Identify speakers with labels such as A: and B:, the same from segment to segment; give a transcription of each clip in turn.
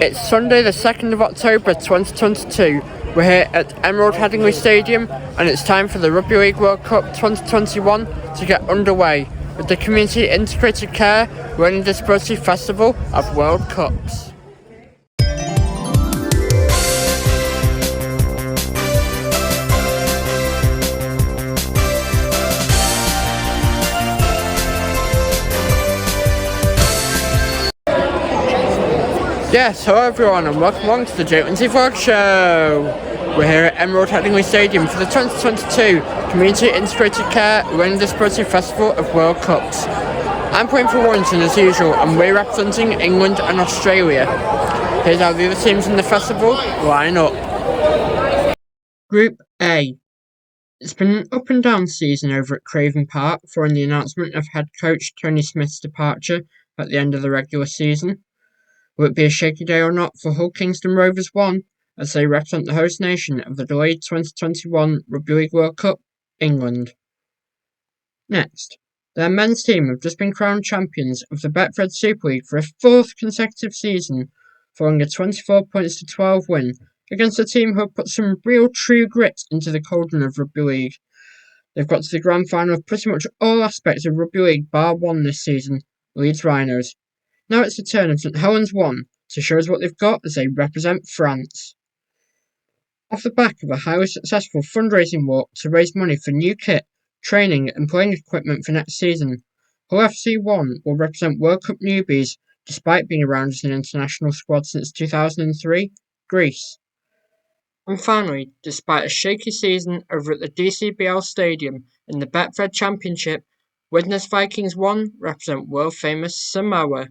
A: It's Sunday the 2nd of October 2022. We're here at Emerald Headingley Stadium and it's time for the Rugby League World Cup 2021 to get underway with the Community Integrated Care Learning Disability Festival of World Cups. Yes, hello everyone and welcome along to the J20 Vlog Show. We're here at Emerald Headingley Stadium for the 2022 Community Integrated Care Learning Disability Festival of World Cups. I'm playing for Warrington as usual and we're representing England and Australia. Here's how the other teams in the festival line up. Group A. It's been an up and down season over at Craven Park following the announcement of head coach Tony Smith's departure at the end of the regular season. Will it be a shaky day or not for Hull Kingston Rovers 1 as they represent the host nation of the delayed 2021 Rugby League World Cup, England? Next, their men's team have just been crowned champions of the Betfred Super League for a fourth consecutive season, following a 24 points to 12 win against a team who have put some real true grit into the cauldron of Rugby League. They've got to the grand final of pretty much all aspects of Rugby League bar one this season, Leeds Rhinos. Now it's the turn of St Helens 1 to show us what they've got as they represent France. Off the back of a highly successful fundraising walk to raise money for new kit, training and playing equipment for next season, Hull FC 1 will represent World Cup newbies despite being around as an international squad since 2003, Greece. And finally, despite a shaky season over at the DCBL Stadium in the Betfred Championship, Widnes Vikings 1 represent world-famous Samoa.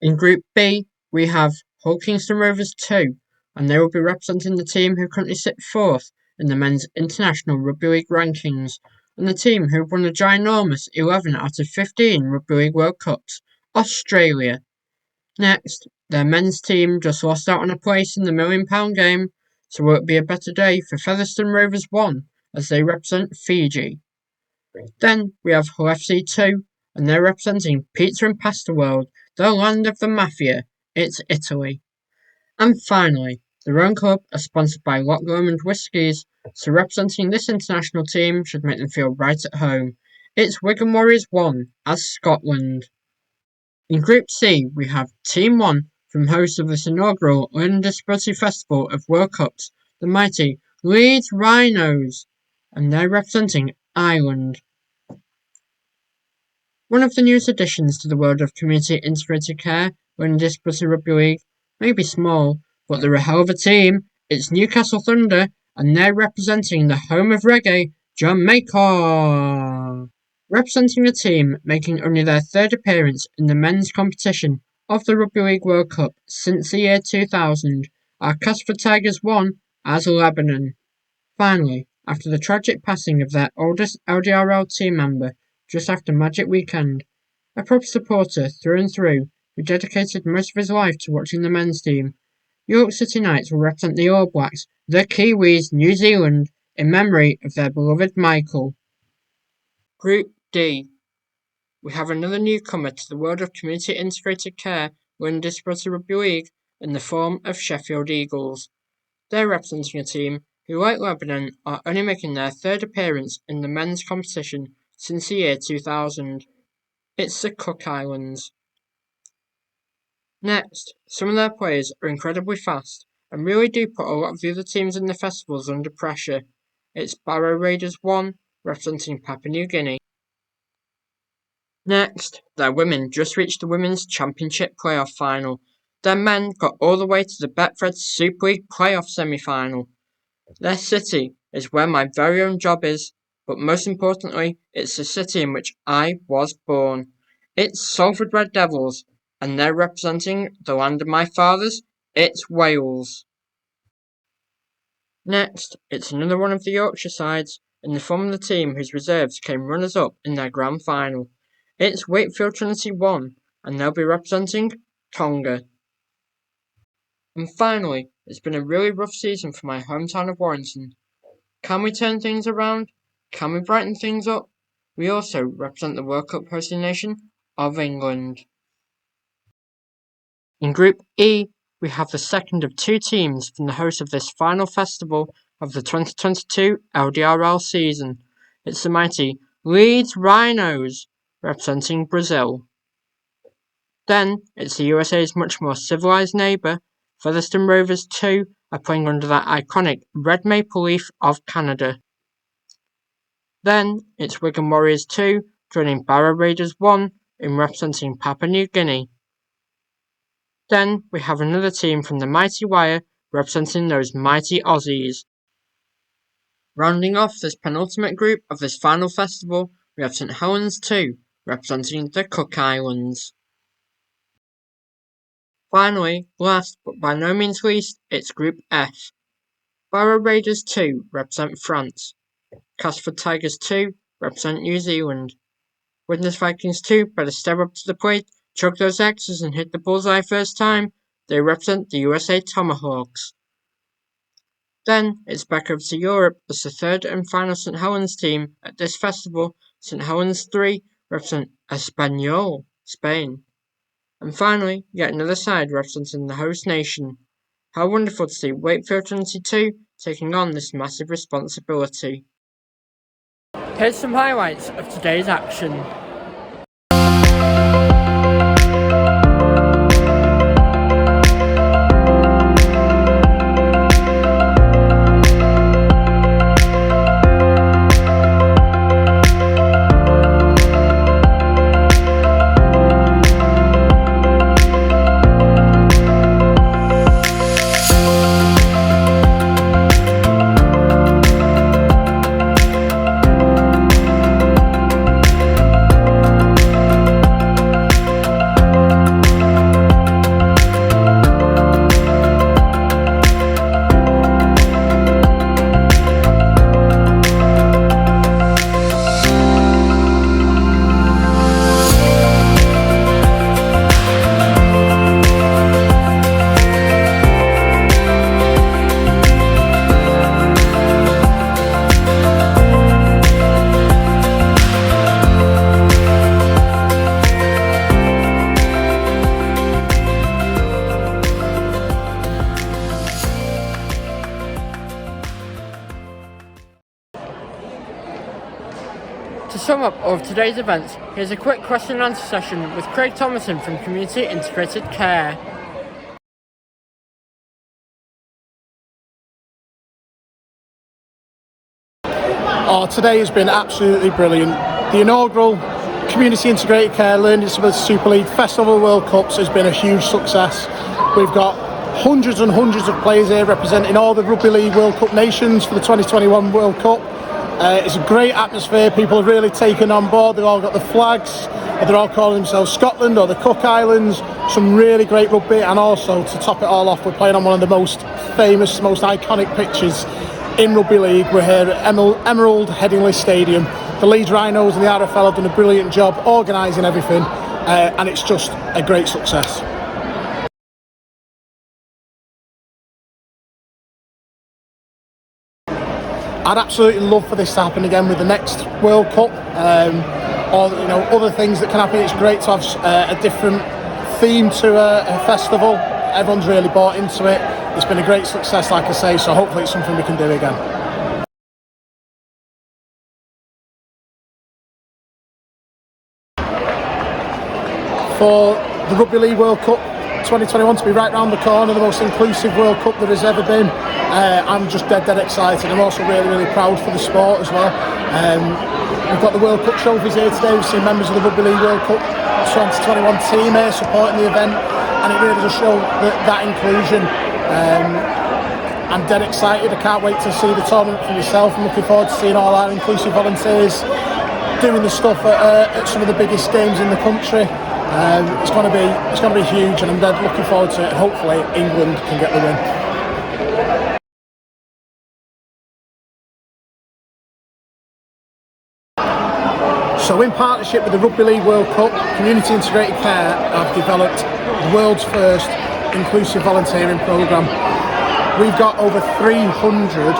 A: In Group B, we have Hull Kingston Rovers 2, and they will be representing the team who currently sit 4th in the men's international rugby league rankings, and the team who have won a ginormous 11 out of 15 Rugby League World Cups, Australia. Next, their men's team just lost out on a place in the £1 million game, so will it be a better day for Featherstone Rovers 1 as they represent Fiji? Then we have Hull FC 2, and they're representing Pizza and Pasta World, the land of the mafia. It's Italy. And finally, the Rowing Club are sponsored by Loch Lomond Whiskies, so representing this international team should make them feel right at home. It's Wigan Warriors 1 as Scotland. In Group C, we have Team 1 from host of this inaugural Learning Disability Festival of World Cups, the mighty Leeds Rhinos, and they're representing Ireland. One of the newest additions to the world of Community Integrated Care Learning Disability Rugby League may be small, but they're a hell of a team. It's Newcastle Thunder, and they're representing the home of reggae, Jamaica. Representing a team making only their third appearance in the men's competition of the Rugby League World Cup since the year 2000 are Casper Tigers 1 as Lebanon. Finally, after the tragic passing of their oldest LDRL team member just after Magic Weekend, a proper supporter through and through who dedicated most of his life to watching the men's team, York City Knights will represent the All Blacks, the Kiwis, New Zealand, in memory of their beloved Michael. Group D. We have another newcomer to the world of Community Integrated Care Learning Disability Rugby League in the form of Sheffield Eagles. They're representing a team who, like Lebanon, are only making their third appearance in the men's competition since the year 2000. It's the Cook Islands. Next, some of their players are incredibly fast and really do put a lot of the other teams in the festivals under pressure. It's Barrow Raiders 1 representing Papua New Guinea. Next, their women just reached the Women's Championship playoff final. Their men got all the way to the Betfred Super League playoff semi-final. Their city is where my very own job is, but most importantly, it's the city in which I was born. It's Salford Red Devils, and they're representing the land of my fathers. It's Wales. Next, it's another one of the Yorkshire sides in the form of the team whose reserves came runners-up in their grand final. It's Wakefield Trinity 1, and they'll be representing Tonga. And finally, it's been a really rough season for my hometown of Warrington. Can we turn things around? Can we brighten things up? We also represent the World Cup hosting nation of England. In Group E, we have the second of two teams from the host of this final festival of the 2022 LDRL season. It's the mighty Leeds Rhinos, representing Brazil. Then it's the USA's much more civilized neighbour, Featherston Rovers 2, are playing under that iconic red maple leaf of Canada. Then it's Wigan Warriors 2 joining Barrow Raiders 1 in representing Papua New Guinea. Then we have another team from the Mighty Wire representing those mighty Aussies. Rounding off this penultimate group of this final festival, we have St Helens 2 representing the Cook Islands. Finally, last but by no means least, it's Group F. Barrow Raiders 2 represent France. Castleford Tigers 2 represent New Zealand. Widnes Vikings 2 better step up to the plate, chug those X's and hit the bullseye first time. They represent the USA Tomahawks. Then it's back over to Europe as the third and final St Helens team at this festival. St Helens 3 represent Español, Spain. And finally, yet another side representing the host nation. How wonderful to see Wakefield Trinity 2 taking on this massive responsibility. Here's some highlights of today's action. To sum up all of today's events, here's a quick question and answer session with Craig Thomason from Community Integrated Care.
B: Today has been absolutely brilliant. The inaugural Community Integrated Care Learning Disability Super League Festival World Cups has been a huge success. We've got hundreds and hundreds of players here representing all the Rugby League World Cup nations for the 2021 World Cup. It's a great atmosphere. People have really taken on board. They've all got the flags. They're all calling themselves Scotland or the Cook Islands. Some really great rugby, and also to top it all off, we're playing on one of the most famous, most iconic pitches in Rugby League. We're here at Emerald Headingley Stadium. The Leeds Rhinos and the RFL have done a brilliant job organising everything, and it's just a great success. I'd absolutely love for this to happen again with the next World Cup, or other things that can happen. It's great to have a different theme to a festival. Everyone's really bought into it. It's been a great success, like I say, so hopefully it's something we can do again. For the Rugby League World Cup 2021 to be right round the corner, the most inclusive World Cup there has ever been, I'm just dead excited. I'm also really proud for the sport as well. We've got the World Cup trophies here today. We've seen members of the Rugby League World Cup 2021 team here supporting the event, and it really does show that inclusion. I'm dead excited. I can't wait to see the tournament for myself. I'm looking forward to seeing all our inclusive volunteers doing the stuff at some of the biggest games in the country. It's going to be huge, and I'm dead looking forward to it. Hopefully England can get the win. So in partnership with the Rugby League World Cup, Community Integrated Care have developed the world's first inclusive volunteering programme. We've got over 300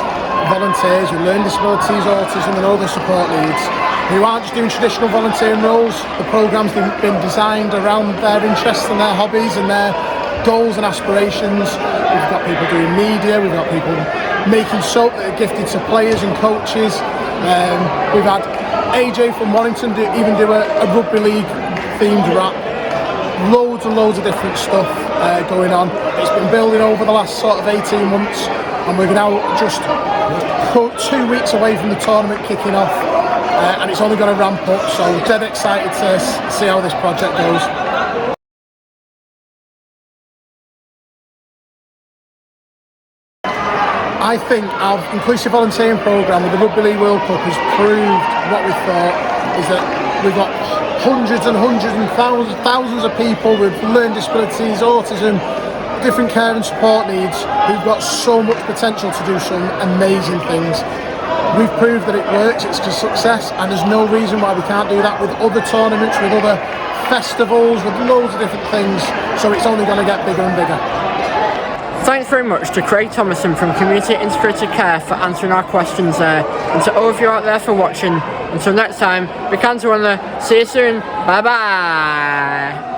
B: volunteers with learning disabilities, autism and other support needs who aren't just doing traditional volunteering roles. The programme's been designed around their interests and their hobbies and their goals and aspirations. We've got people doing media, we've got people making soap that are gifted to players and coaches. We've had AJ from Warrington do a rugby league themed rap. Loads and loads of different stuff going on. It's been building over the last sort of 18 months, and we're now just 2 weeks away from the tournament kicking off, and it's only going to ramp up, so we're dead excited to see how this project goes. I think our inclusive volunteering programme with the Rugby League World Cup has proved what we thought, is that we've got hundreds and thousands of people with learning disabilities, autism, different care and support needs who've got so much potential to do some amazing things. We've proved that it works, it's a success, and there's no reason why we can't do that with other tournaments, with other festivals, with loads of different things, so it's only going to get bigger and bigger.
A: Thanks very much to Craig Thomason from Community Integrated Care for answering our questions there, and to all of you out there for watching. Until next time, be kind to one another. See you soon. Bye bye.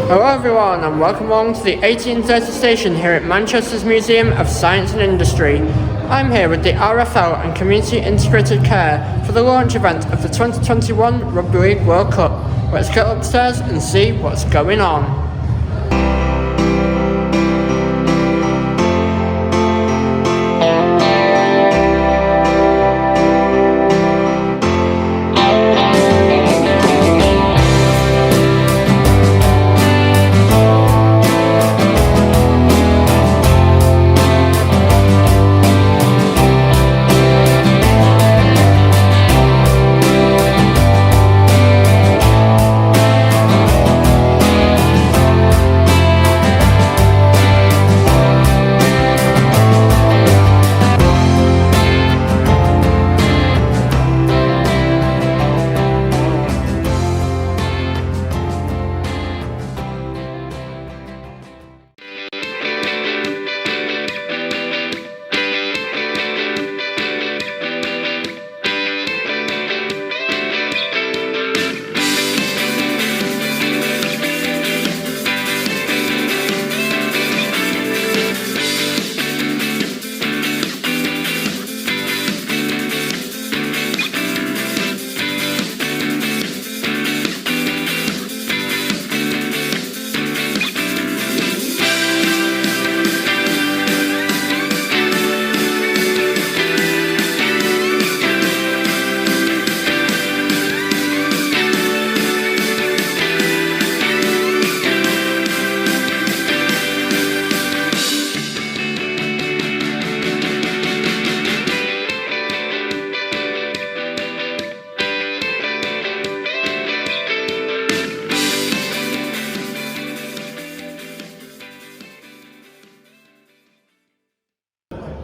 A: Hello everyone, and welcome along to the 1830 station here at Manchester's Museum of Science and Industry. I'm here with the RFL and Community Integrated Care for the launch event of the 2021 Rugby League World Cup. Let's get upstairs and see what's going on.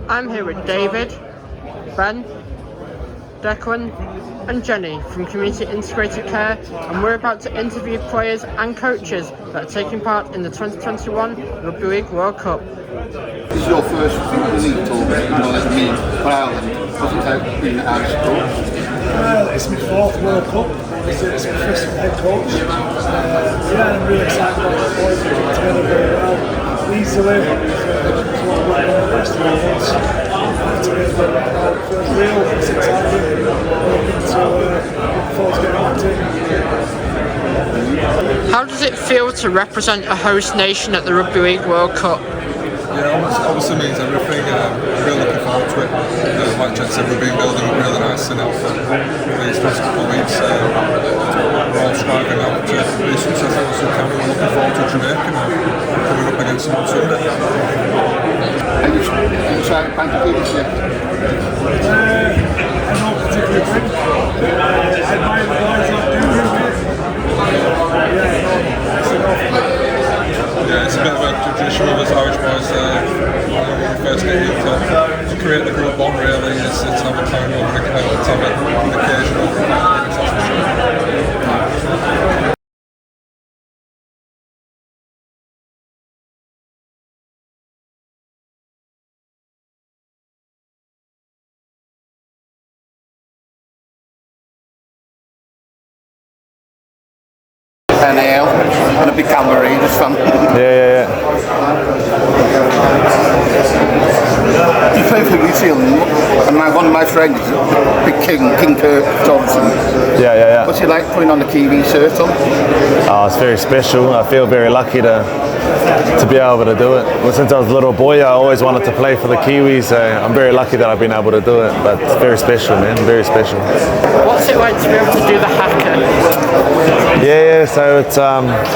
A: I'm here with David, Ben, Declan and Jenny from Community Integrated Care, and we're about to interview players and coaches that are taking part in the 2021 Rugby League World Cup.
C: This is your first Rugby League tour, as me for Ireland. What's it like being an Irish coach?
D: It's my fourth World Cup. It's my first head coach. I'm really excited about the boys. We're getting together very well. Easily, it's real, it's exciting. Looking forward to getting on to it.
A: How does it feel to represent a host nation at the Rugby League World Cup?
E: Yeah, obviously means everything. Really looking forward to it. Like Jen said, we've been building up really nicely now for these last couple of weeks. We're all striving out to be successful as we can, and we're looking forward to Jamaica now, coming up against them on Sunday.
C: Are you excited about the game this year?
D: I'm not particularly big. I admire the boys that do it.
E: Yeah, it's a bit of a tradition with us Irish boys when we first get here to create the group bond really. It's have a time over the let's have an occasional that's for sure.
C: NAL and a big Canberra Raiders fan.
F: Yeah.
C: You play for New Zealand, and one of my friends is big King Kirk Johnson.
F: Yeah.
C: What's it like putting on the Kiwi shirt on?
F: Oh, it's very special. I feel very lucky to be able to do it. Well, since I was a little boy, I always wanted to play for the Kiwis. I'm very lucky that I've been able to do it. But it's very special, man. Very special.
A: What's it like to be able to do the haka?
F: Yeah. So it's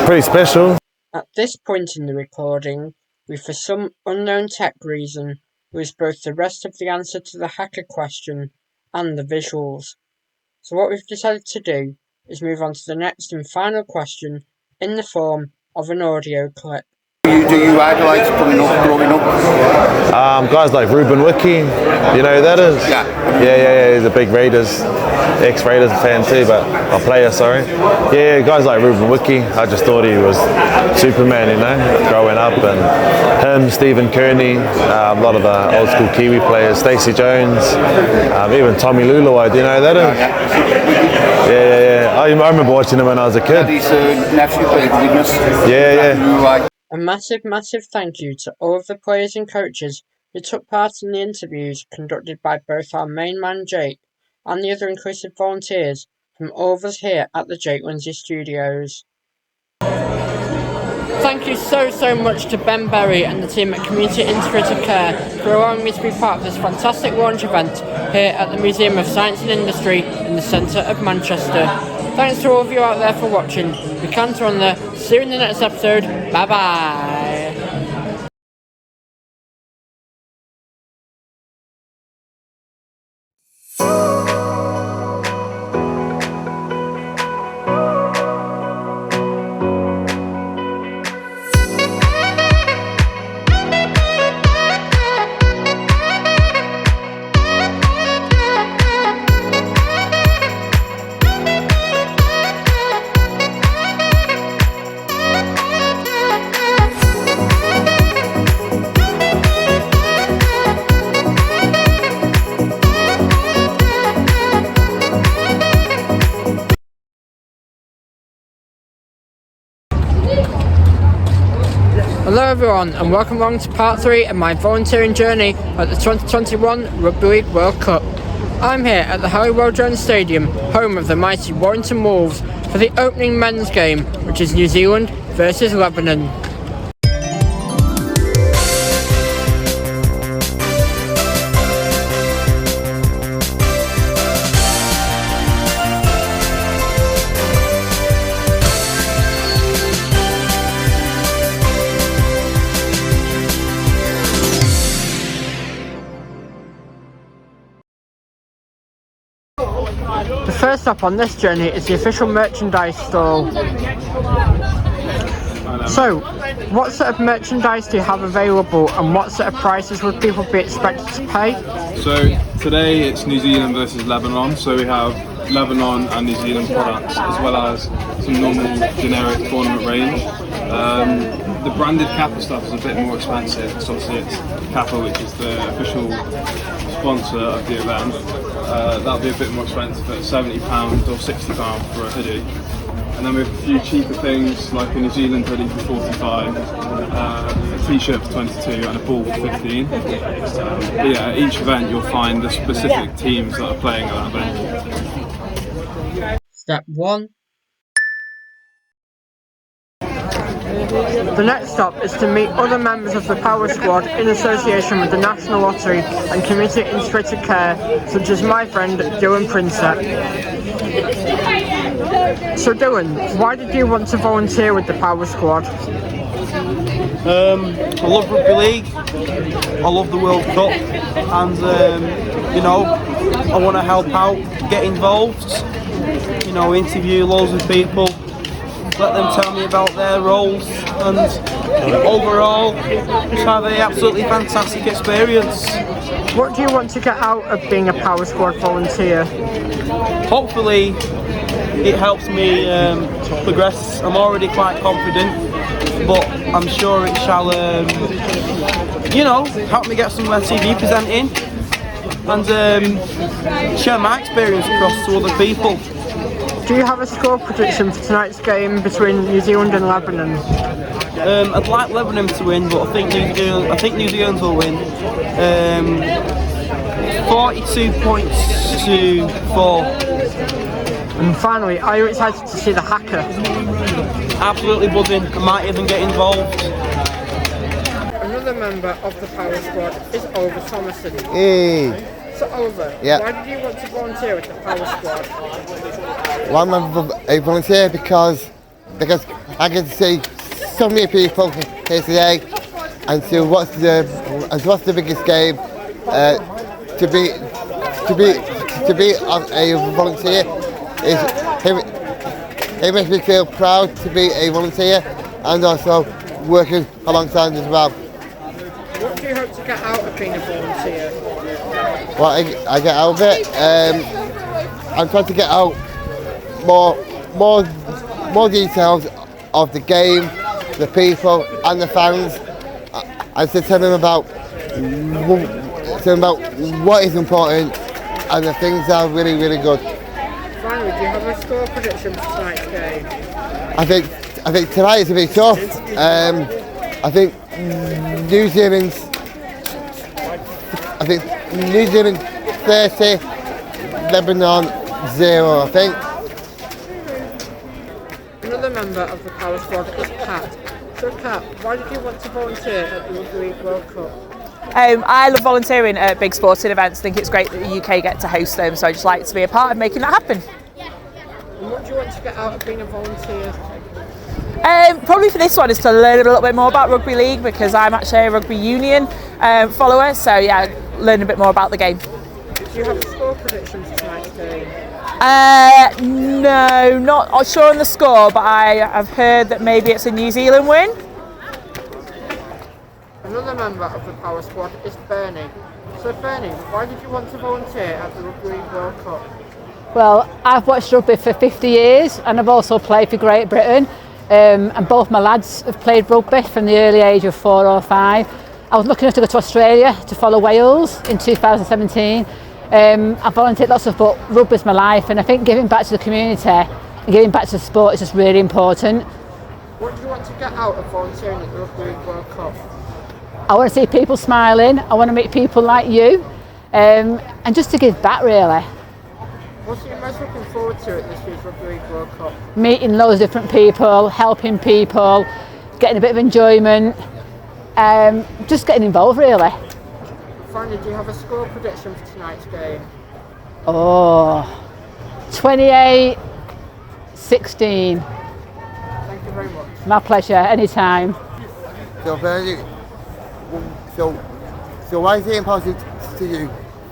F: pretty special.
A: At this point in the recording, we for some unknown tech reason lose both the rest of the answer to the hacker question and the visuals. So what we've decided to do is move on to the next and final question in the form of an audio clip.
C: Do you idolise growing up?
F: Guys like Ruben Wiki, you know who that is? Yeah, he's a big Raiders, ex-Raiders fan too, but a player, sorry. Yeah, guys like Ruben Wiki, I just thought he was Superman, you know, growing up, and him, Stephen Kearney, a lot of the old school Kiwi players, Stacey Jones, even Tommy Luluai, do you know who that is? Yeah. I remember watching him when I was a kid.
C: His nephew played with us.
F: Yeah.
A: A massive thank you to all of the players and coaches who took part in the interviews conducted by both our main man Jake and the other inclusive volunteers from all of us here at the Jake Lindsay Studios. Thank you so much to Ben Berry and the team at Community Integrated Care for allowing me to be part of this fantastic launch event here at the Museum of Science and Industry in the centre of Manchester. Thanks to all of you out there for watching. We can't run there. See you in the next episode. Bye bye. Hello everyone and welcome along to part 3 of my volunteering journey at the 2021 Rugby League World Cup. I'm here at the Halliwell Jones Stadium, home of the mighty Warrington Wolves, for the opening men's game, which is New Zealand versus Lebanon. The first stop on this journey is the official merchandise stall. So, what sort of merchandise do you have available, and what sort of prices would people be expected to pay?
G: So today it's New Zealand versus Lebanon, so we have Lebanon and New Zealand products as well as some normal generic tournament range. The branded Kappa stuff is a bit more expensive because obviously it's Kappa, which is the official sponsor of the event. That'll be a bit more expensive at £70 or £60 for a hoodie. And then we have a few cheaper things like a New Zealand hoodie for 45, a t-shirt for 22 and a ball for 15. But yeah, at each event you'll find the specific teams that are playing at that event.
A: Step 1. The next stop is to meet other members of the Power Squad in association with the National Lottery and Community Integrated Care, such as my friend Dylan Prinsep. So Dylan, why did you want to volunteer with the Power Squad?
H: I love rugby league, I love the World Cup, and I want to help out, get involved, interview loads of people, let them tell me about their roles, and overall just have an absolutely fantastic experience.
A: What do you want to get out of being a Power Squad volunteer?
H: Hopefully it helps me progress. I'm already quite confident, but I'm sure it shall help me get somewhere TV presenting and share my experience across to other people.
A: Do you have a score prediction for tonight's game between New Zealand and Lebanon?
H: I'd like Lebanon to win, but I think New Zealand will win. 42 points to 4.
A: And finally, are you excited to see the hacker?
H: Absolutely buzzing. I might even get involved.
A: Another member of the Power Squad is Oliver Thomason.
I: Hey.
A: So Oliver,
I: Yeah.
A: why did you want to volunteer with the Power Squad?
I: Why am I a volunteer? Because I get to see so many people here today, and to what's the biggest game. To be a volunteer it makes me feel proud to be a volunteer, and also working alongside as well.
A: What do you hope to get out of being a volunteer?
I: What I get out of it, I'm trying to get out more details of the game, the people and the fans, and to tell them about what is important and the things that are really, really good.
A: Finally, do you have a score prediction for tonight's game?
I: I think tonight is a bit tough. I think New Zealand 30, Lebanon 0, I think.
A: Another member of the Power Squad is Kat. So Kat, why did you want to volunteer at the Rugby League World Cup?
J: I love volunteering at big sporting events. I think it's great that the UK get to host them, so I just like to be a part of making that happen.
A: And what do you want to get out of being a volunteer?
J: Probably for this one is to learn a little bit more about rugby league, because I'm actually a rugby union follower, so yeah, learn a bit more about the game.
A: Do you have a score prediction for tonight's game?
J: No, not sure on the score, but I've heard that maybe it's a New Zealand win.
A: Another member of the Power Squad is Bernie. So Bernie, why did you want to volunteer at the Rugby League World Cup?
K: Well, I've watched rugby for 50 years and I've also played for Great Britain, and both my lads have played rugby from the early age of 4 or 5. I was lucky enough to go to Australia to follow Wales in 2017. I've volunteered lots of, but rugby's my life, and I think giving back to the community and giving back to the sport is just really important.
A: What do you want to get out of volunteering at the Rugby League World Cup?
K: I want to see people smiling, I want to meet people like you, and just to give back really.
A: What are you most looking forward to at this year's Rugby League World Cup?
K: Meeting loads of different people, helping people, getting a bit of enjoyment, just getting involved really.
A: Finally, do you have a score prediction for tonight's game?
K: 28-16.
A: Thank you very much.
K: My pleasure, anytime.
I: So why is it important to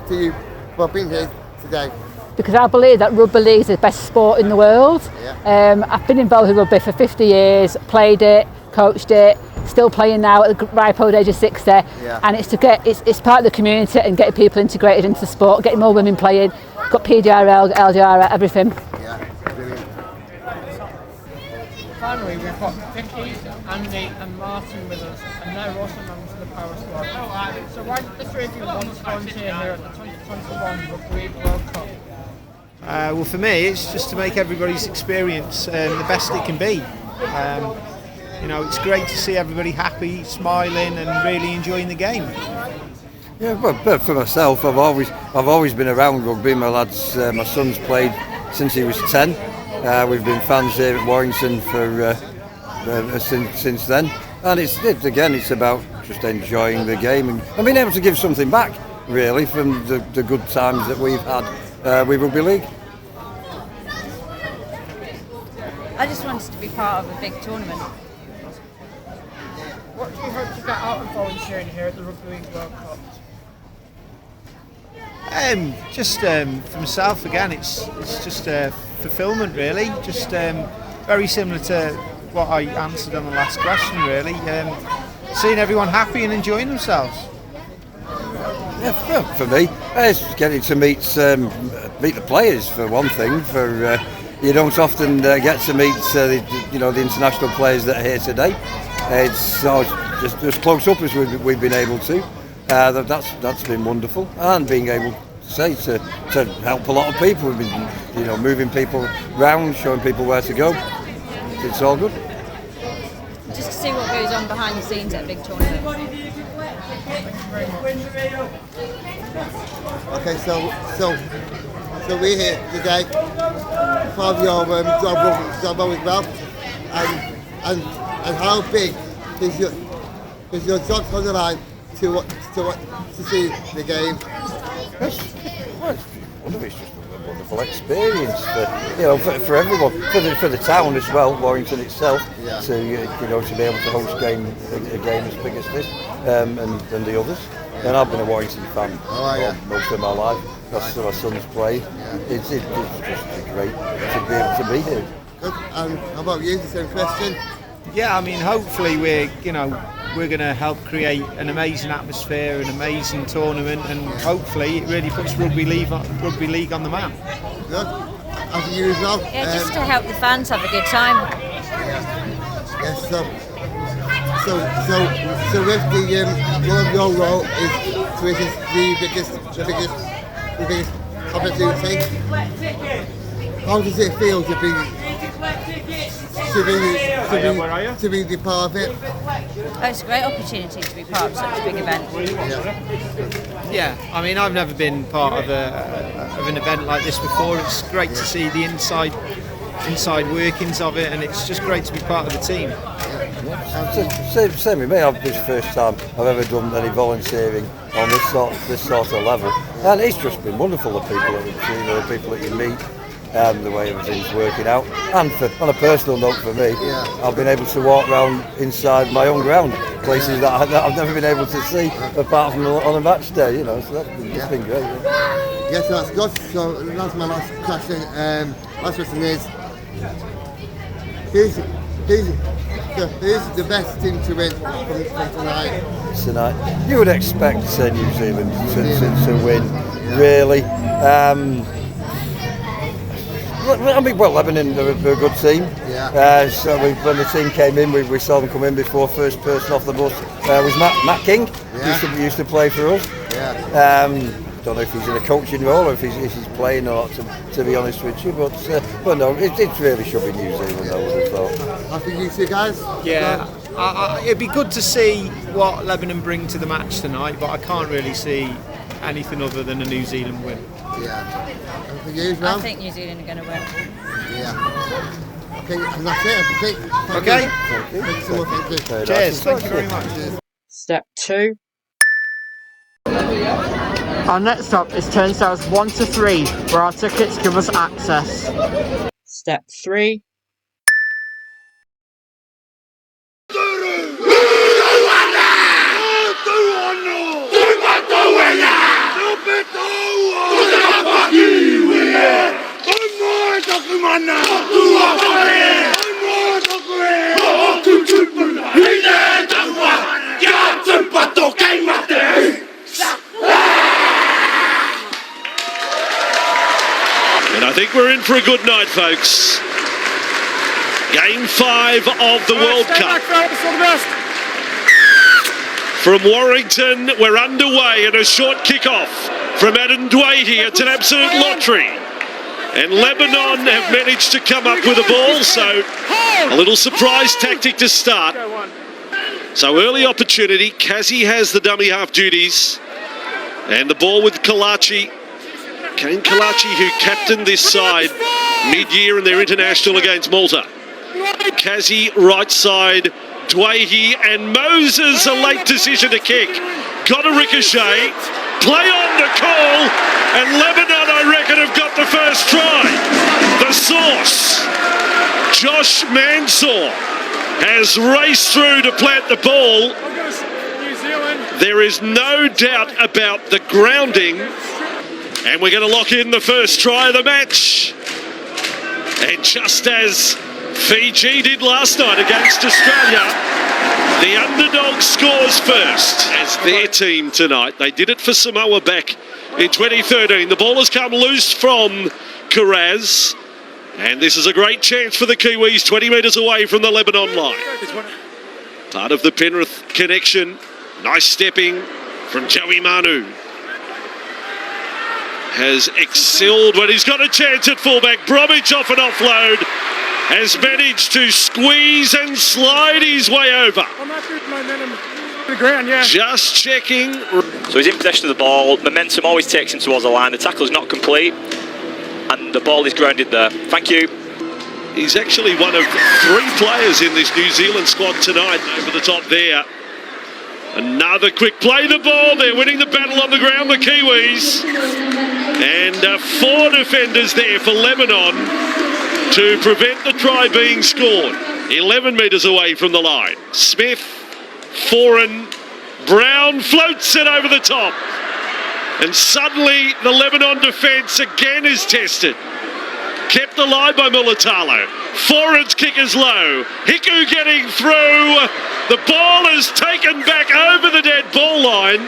I: you for being here today?
K: Because I believe that rugby league is the best sport in the world.
I: Yeah.
K: I've been involved with rugby for 50 years, played it, coached it, still playing now at the ripe old age of 60. And it's to get it's part of the community and getting people integrated into the sport, getting more women playing. Got PDRL, LGR, everything.
A: Finally, we've got Vicky, Andy and Martin with us, and they're also members of the Power Squad. So why did the three of you want to volunteer here at the 2021 Rugby World Cup?
L: Well, for me, it's just to make everybody's experience the best it can be. You know, it's great to see everybody happy, smiling, and really enjoying the game.
M: Yeah, but for myself, I've always been around rugby. My lads, my son's played since he was 10. We've been fans here at Warrington for since then, and it's about just enjoying the game and being able to give something back, really, from the good times that we've had with rugby league.
N: I just wanted to be part of a big tournament.
A: What do you hope to get out of volunteering here at the Rugby League World Cup?
L: Just for myself again, it's just fulfilment, really. Just very similar to what I answered on the last question, really. Seeing everyone happy and enjoying themselves.
M: Yeah, for me, it's getting to meet the players for one thing. You don't often get to meet the international players that are here today. It's just as close up as we've been able to. That's been wonderful, and being able to help a lot of people. We've been moving people around, showing people where to go. It's all good.
N: Just to see what goes on behind the scenes at a big tournament.
I: Okay, so we're here today for your job as well, and how big is your job on the line to see the game?
M: It's just a wonderful experience for everyone, for the town as well, Warrington itself, to be able to host a game as big as this and the others. And I've been a Warrington fan most of my life. That's my son's played. It's just great to be able to be here.
I: Good. And how about you? The same question.
L: Yeah, I mean, hopefully we're going to help create an amazing atmosphere, an amazing tournament, and hopefully it really puts rugby league on the map.
I: Good. As you as well.
N: Yeah, just to help the fans have a good time.
I: Yes. So with one of your role is the biggest opportunity. How does it feel to be the part of it?
N: Oh, it's a great opportunity to be part of such a big event.
L: Yeah, I mean, I've never been part of an event like this before. It's great to see the inside workings of it, and it's just great to be part of the team.
M: Same with me. This is the first time I've ever done any volunteering on this sort of level, and it's just been wonderful. The people that you meet, the way everything's working out, and on a personal note for me, I've been able to walk around inside my own ground, places that I've never been able to see apart from on a match day. So that's been great.
I: Yes, that's good. So that's my last question. Last question is, who's the best team to win from tonight?
M: Tonight, you would expect New Zealand to win, really. Lebanon are a good team. So when the team came in, we saw them come in before first person off the bus was Matt King. Used to play for us. Don't know if he's in a coaching role or if he's playing or not, to be honest with you. But no, it really should be New Zealand. I would have thought.
I: Happy you two guys.
L: Yeah, it'd be good to see what Lebanon bring to the match tonight, but I can't really see anything other than a New Zealand win.
N: I think New Zealand are going to win.
I: Yeah. Okay, and that's it. I think.
L: Okay.
I: Thank you so much.
L: Cheers. Thank you very much.
A: Step 2. Our next stop is turnstiles 1 to 3, where our tickets give us access. Step 3.
O: think we're in for a good night, folks. Game 5 of the World Cup. From Warrington, we're underway and a short kick-off from Adam Dwayhe. It's an absolute lottery. And Lebanon have managed to come up with a ball, so a little surprise tactic to start. So early opportunity. Kazi has the dummy half duties. And the ball with Kalachi. Kane Kalachi, who captained this side mid-year in their international against Malta. Kazi, right side, Dwayhe, and Moses, a late decision to kick. Got a ricochet, play on the call, and Lebanon, I reckon, have got the first try. The source, Josh Mansour, has raced through to plant the ball. There is no doubt about the grounding. And we're going to lock in the first try of the match. And just as Fiji did last night against Australia, the underdog scores first as their team tonight. They did it for Samoa back in 2013. The ball has come loose from Karaz. And this is a great chance for the Kiwis, 20 metres away from the Lebanon line. Part of the Penrith connection. Nice stepping from Joey Manu. Has excelled when he's got a chance at fullback. Bromwich off an offload. Has managed to squeeze and slide his way over. Just checking.
P: So he's in possession of the ball. Momentum always takes him towards the line. The tackle is not complete. And the ball is grounded there. Thank you.
O: He's actually one of 3 players in this New Zealand squad tonight over the top there. Another quick play, the ball. They're winning the battle on the ground, the Kiwis. And 4 defenders there for Lebanon to prevent the try being scored. 11 metres away from the line. Smith, Foran, Brown floats it over the top. And suddenly the Lebanon defence again is tested. Kept alive by Mulatalo. Foran's kick is low. Hiku getting through. The ball is taken back over the dead ball line.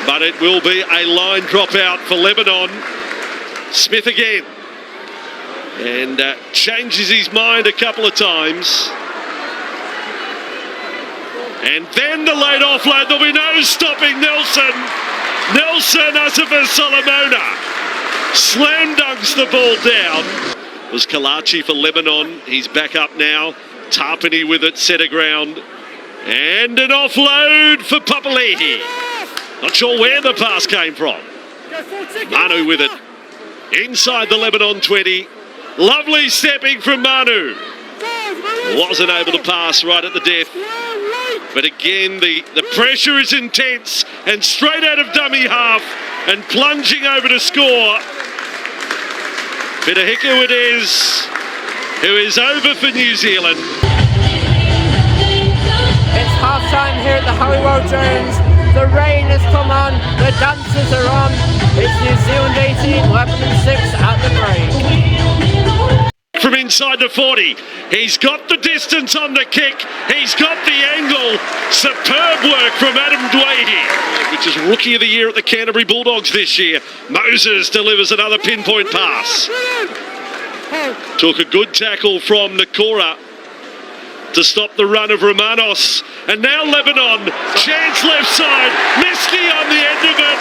O: But it will be a line drop out for Lebanon. Smith again. And changes his mind a couple of times. And then the late offload. There'll be no stopping Nelson. Nelson Asifa Solomona slam dunks the ball down. It was Kalachi for Lebanon. He's back up now. Tarpany with it, centre ground. And an offload for Papali'i. Not sure where the pass came from. Manu with it. Inside the Lebanon 20. Lovely stepping from Manu. Wasn't able to pass right at the death. But again, the pressure is intense. And straight out of dummy half. And plunging over to score. Peter Hiku it is. Who is over for New Zealand.
Q: It's half time here at the Hollywood Jones. The rain has come on, the dancers are on. It's New Zealand 18, Lebanon 6 at the break.
O: From inside the 40, he's got the distance on the kick, he's got the angle. Superb work from Adam Dwayhe, which is Rookie of the Year at the Canterbury Bulldogs this year. Moses delivers another pinpoint pass. Took a good tackle from Nakora to stop the run of Romanos. And now Lebanon, chance left side, Miski on the end of it.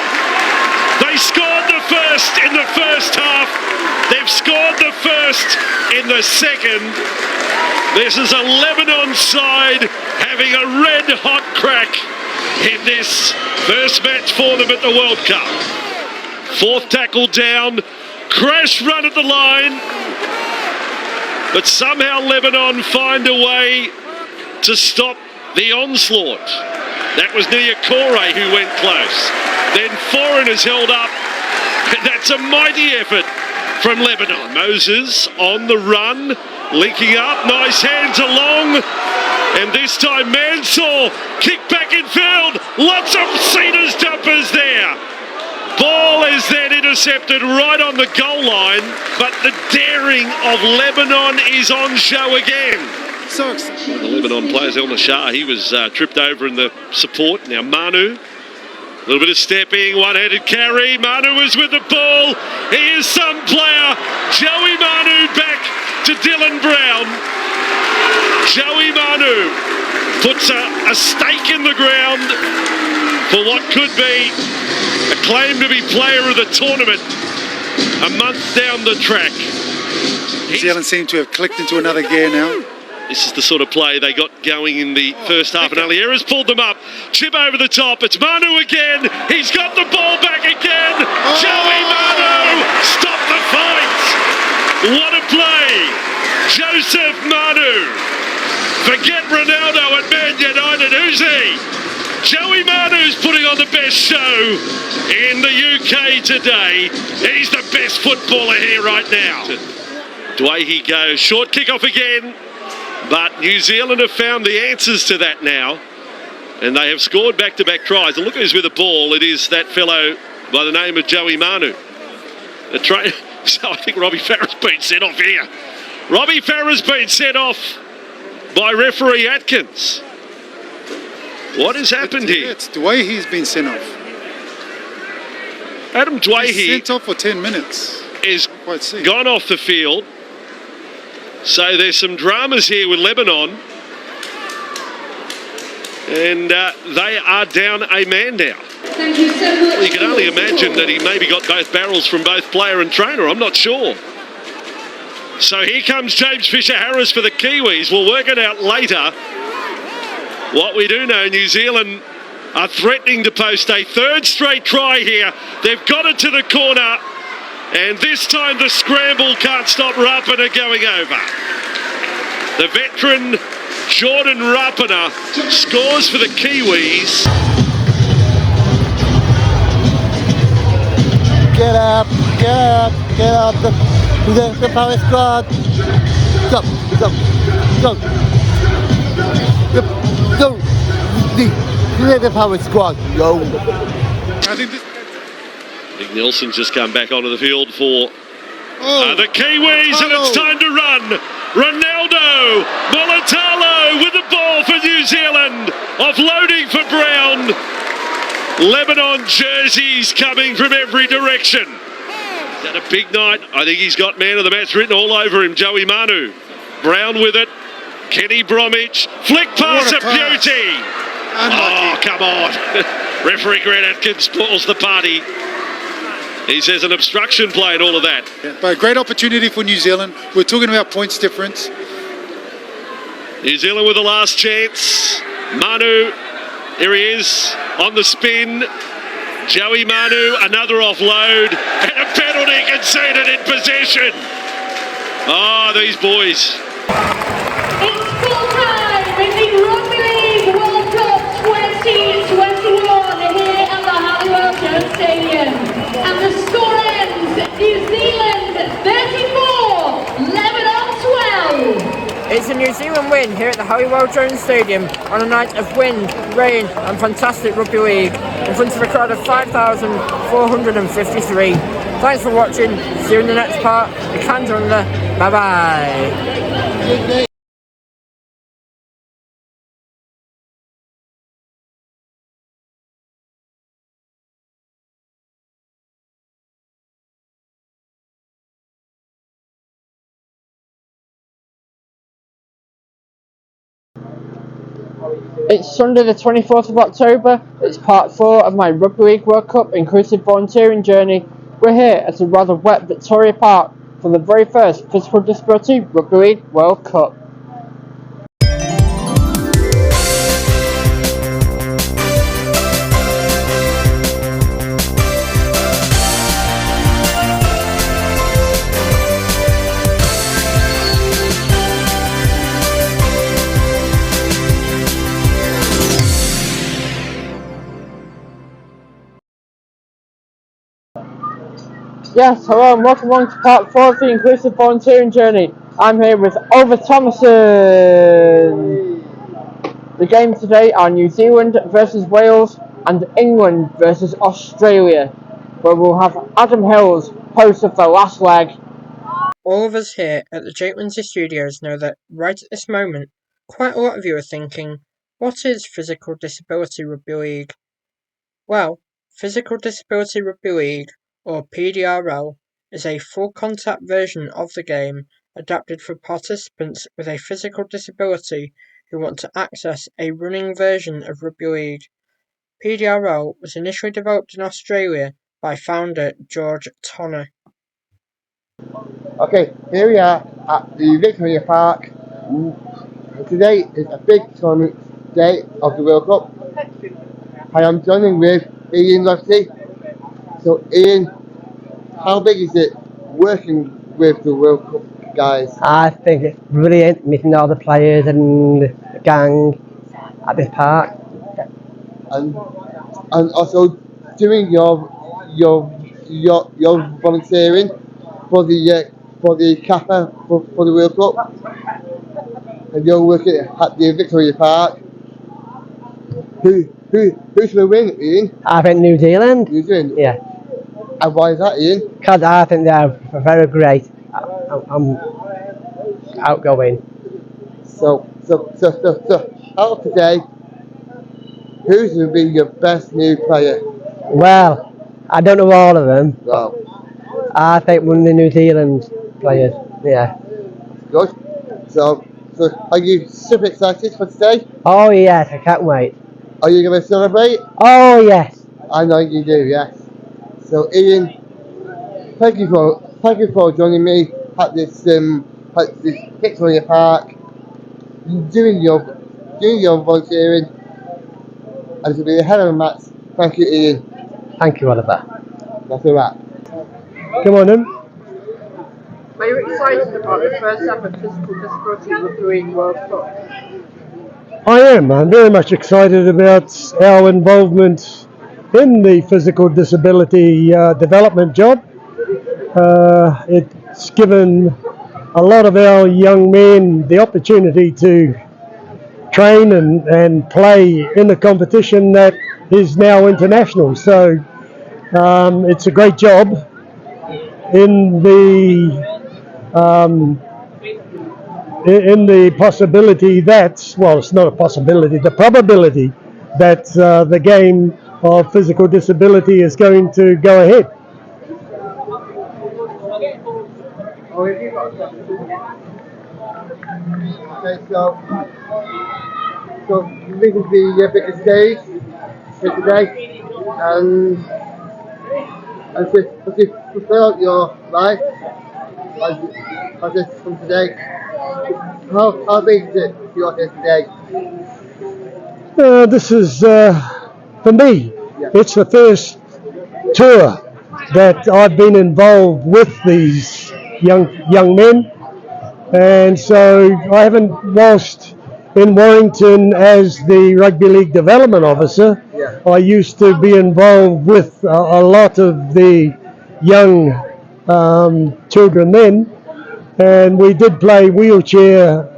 O: They scored the first in the first half. They've scored the first in the second. This is a Lebanon side having a red-hot crack in this first match for them at the World Cup. 4th tackle down, crash run at the line. But somehow Lebanon find a way to stop the onslaught. That was Niakore who went close. Then Foran is held up. And that's a mighty effort from Lebanon. Moses on the run, linking up, nice hands along. And this time Mansour, kick back in field. Lots of Cedars jumpers there. Ball is then intercepted right on the goal line, but the daring of Lebanon is on show again. Sucks. One of the Lebanon players, El Nashar, he was tripped over in the support. Now Manu A little bit of stepping, one-handed carry. Manu is with the ball. He is some player. Joey Manu back to Dylan Brown. Joey Manu puts a stake in the ground for what could be a claim to be player of the tournament a month down the track.
R: New Zealand seem to have clicked into another gear now.
O: This is the sort of play they got going in the first half, and Aliera's pulled them up. Chip over the top. It's Manu again. He's got the ball back again. Joey Manu! Stop the fight! What a play! Joseph Manu! Forget Ronaldo at Man United. Who's he? Joey Manu's putting on the best show in the UK today. He's the best footballer here right now. Away he goes. Short kick-off again. But New Zealand have found the answers to that now. And they have scored back-to-back tries. And look who's with the ball. It is that fellow by the name of Joey Manu. So I think Robbie Farah's been sent off here. Robbie Farah's been sent off by referee Atkins. What has happened here?
R: It's Dwayhe's been sent off.
O: Adam Dwayhe
R: He's sent off for 10 minutes.
O: Is gone off the field. So there's some dramas here with Lebanon. And they are down a man now.
S: Thank you so much.
O: Well, you can only imagine that he maybe got both barrels from both player and trainer. I'm not sure. So here comes James Fisher-Harris for the Kiwis. We'll work it out later. What we do know, New Zealand are threatening to post a third straight try here. They've got it to the corner. And this time the scramble can't stop Rapana going over. The veteran Jordan Rapana scores for the Kiwis.
I: Get up, get up, get up. The power squad. Go, go, go. Go. The power squad. Go.
R: I think this.
O: Nick Nelson's just come back onto the field for the Kiwis, and it's time to run. Ronaldo Mulatalo with the ball for New Zealand, offloading for Brown. Lebanon jerseys coming from every direction. Is that a big night? I think he's got man of the match written all over him, Joey Manu. Brown with it. Kenny Bromwich. Flick pass, a beauty. Oh, come on. Referee Grant Atkins spoils the party. He says an obstruction play and all of that.
R: Yeah, but a great opportunity for New Zealand. We're talking about points difference.
O: New Zealand with the last chance. Manu, here he is on the spin. Joey Manu, another offload, and a penalty conceded in possession. Oh, these boys.
S: It's full time in the Rugby League World Cup 2021 here at the Halliwell Jones Stadium. And the score ends New Zealand 34, Lebanon 12.
Q: It's a New Zealand win here at the Halliwell Jones Stadium on a night of wind, rain and fantastic rugby league in front of a crowd of 5,453. Thanks for watching. See you in the next part. The cans are under. Bye bye.
A: It's Sunday the 24th of October. It's part 4 of my Rugby League World Cup inclusive volunteering journey. We're here at a rather wet Victoria Park for the very first Physical Disability Rugby League World Cup. Yes, hello and welcome along to part 4 of the inclusive volunteering journey. I'm here with Oliver Thomason. The games today are New Zealand versus Wales and England versus Australia, where we'll have Adam Hills host of the last leg. All of us here at the Jake Lindsay Studios know that right at this moment, quite a lot of you are thinking, what is Physical Disability Rugby League? Well, Physical Disability Rugby League, or PDRL, is a full-contact version of the game adapted for participants with a physical disability who want to access a running version of rugby league. PDRL was initially developed in Australia by founder George Tonner.
I: Okay, here we are at the Victoria Park. Today is a big tournament day of the World Cup. I am joining with Ian Lofty. So Ian, how big is it working with the World Cup guys?
T: I think it's brilliant meeting all the players and the gang at this park.
I: And also doing your volunteering for the Kappa for the World Cup. And you're working at the Victoria Park. Who's going to win, Ian?
T: I think New Zealand.
I: New Zealand?
T: Yeah.
I: And why is that, Ian?
T: Because I think they're very great. I'm outgoing.
I: So out of today, who's going to be your best new player?
T: Well, I don't know all of them.
I: Wow.
T: I think one of the New Zealand players. Yeah.
I: Good. So are you super excited for today?
T: Oh yes, I can't wait.
I: Are you going to celebrate?
T: Oh yes.
I: I know you do. Yes. So Ian, thank you for joining me at this Victoria Park, doing your volunteering, and it's going to be a hell of a match. Thank you, Ian.
T: Thank you, Oliver.
I: That's a wrap.
T: Come on then.
A: Are you excited about the first ever Physical Disability Rugby League World Cup?
U: I am. I'm very much excited about our involvement in the physical disability development job. It's given a lot of our young men the opportunity to train and play in a competition that is now international. So it's a great job in the possibility that, well, it's not a possibility, the probability that the game of physical disability is going to go ahead.
I: Okay, so this is the biggest stage for today, and to fill out your life as this from today. How big is it for you today?
U: This is, for me, it's the first tour that I've been involved with these young men, and so I haven't, whilst in Warrington as the Rugby League Development Officer, I used to be involved with a lot of the young children then, and we did play wheelchair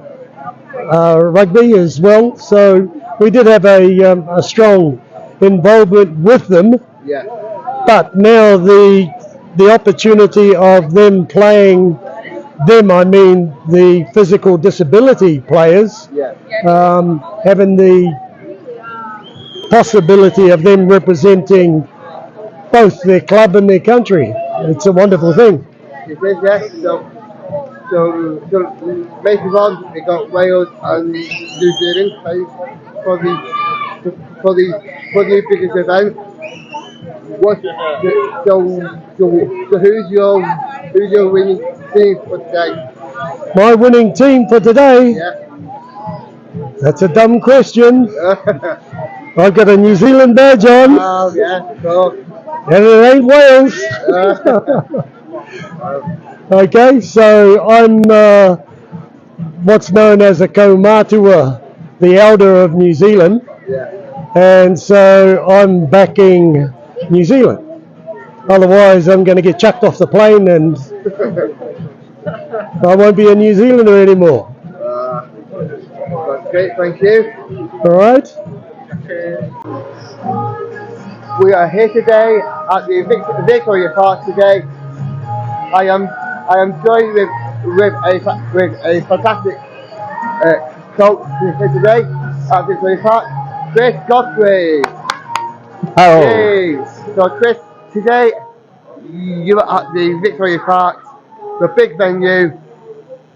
U: rugby as well, so we did have a strong involvement with them.
I: Yeah.
U: But now the opportunity of them playing, I mean the physical disability players, having the possibility of them representing both their club and their country, it's a wonderful thing.
I: It is, yes. So later on we got Wales and New Zealand for the biggest event. So who's your winning team for today?
U: My winning team for today?
I: Yeah.
U: That's a dumb question. I've got a New Zealand badge on.
I: Oh yeah, so.
U: And it ain't Wales. Okay, so I'm what's known as a kaumatua, the elder of New Zealand.
I: Yeah.
U: And so I'm backing New Zealand. Otherwise, I'm going to get chucked off the plane and I won't be a New Zealander anymore.
I: That's great, thank you.
U: All right.
I: We are here today at the Victoria Park today. I am joined with a fantastic coach here today at Victoria Park, Chris Godfrey.
F: Oh.
I: Hey, so Chris, today you were at the Victoria Park, the big venue.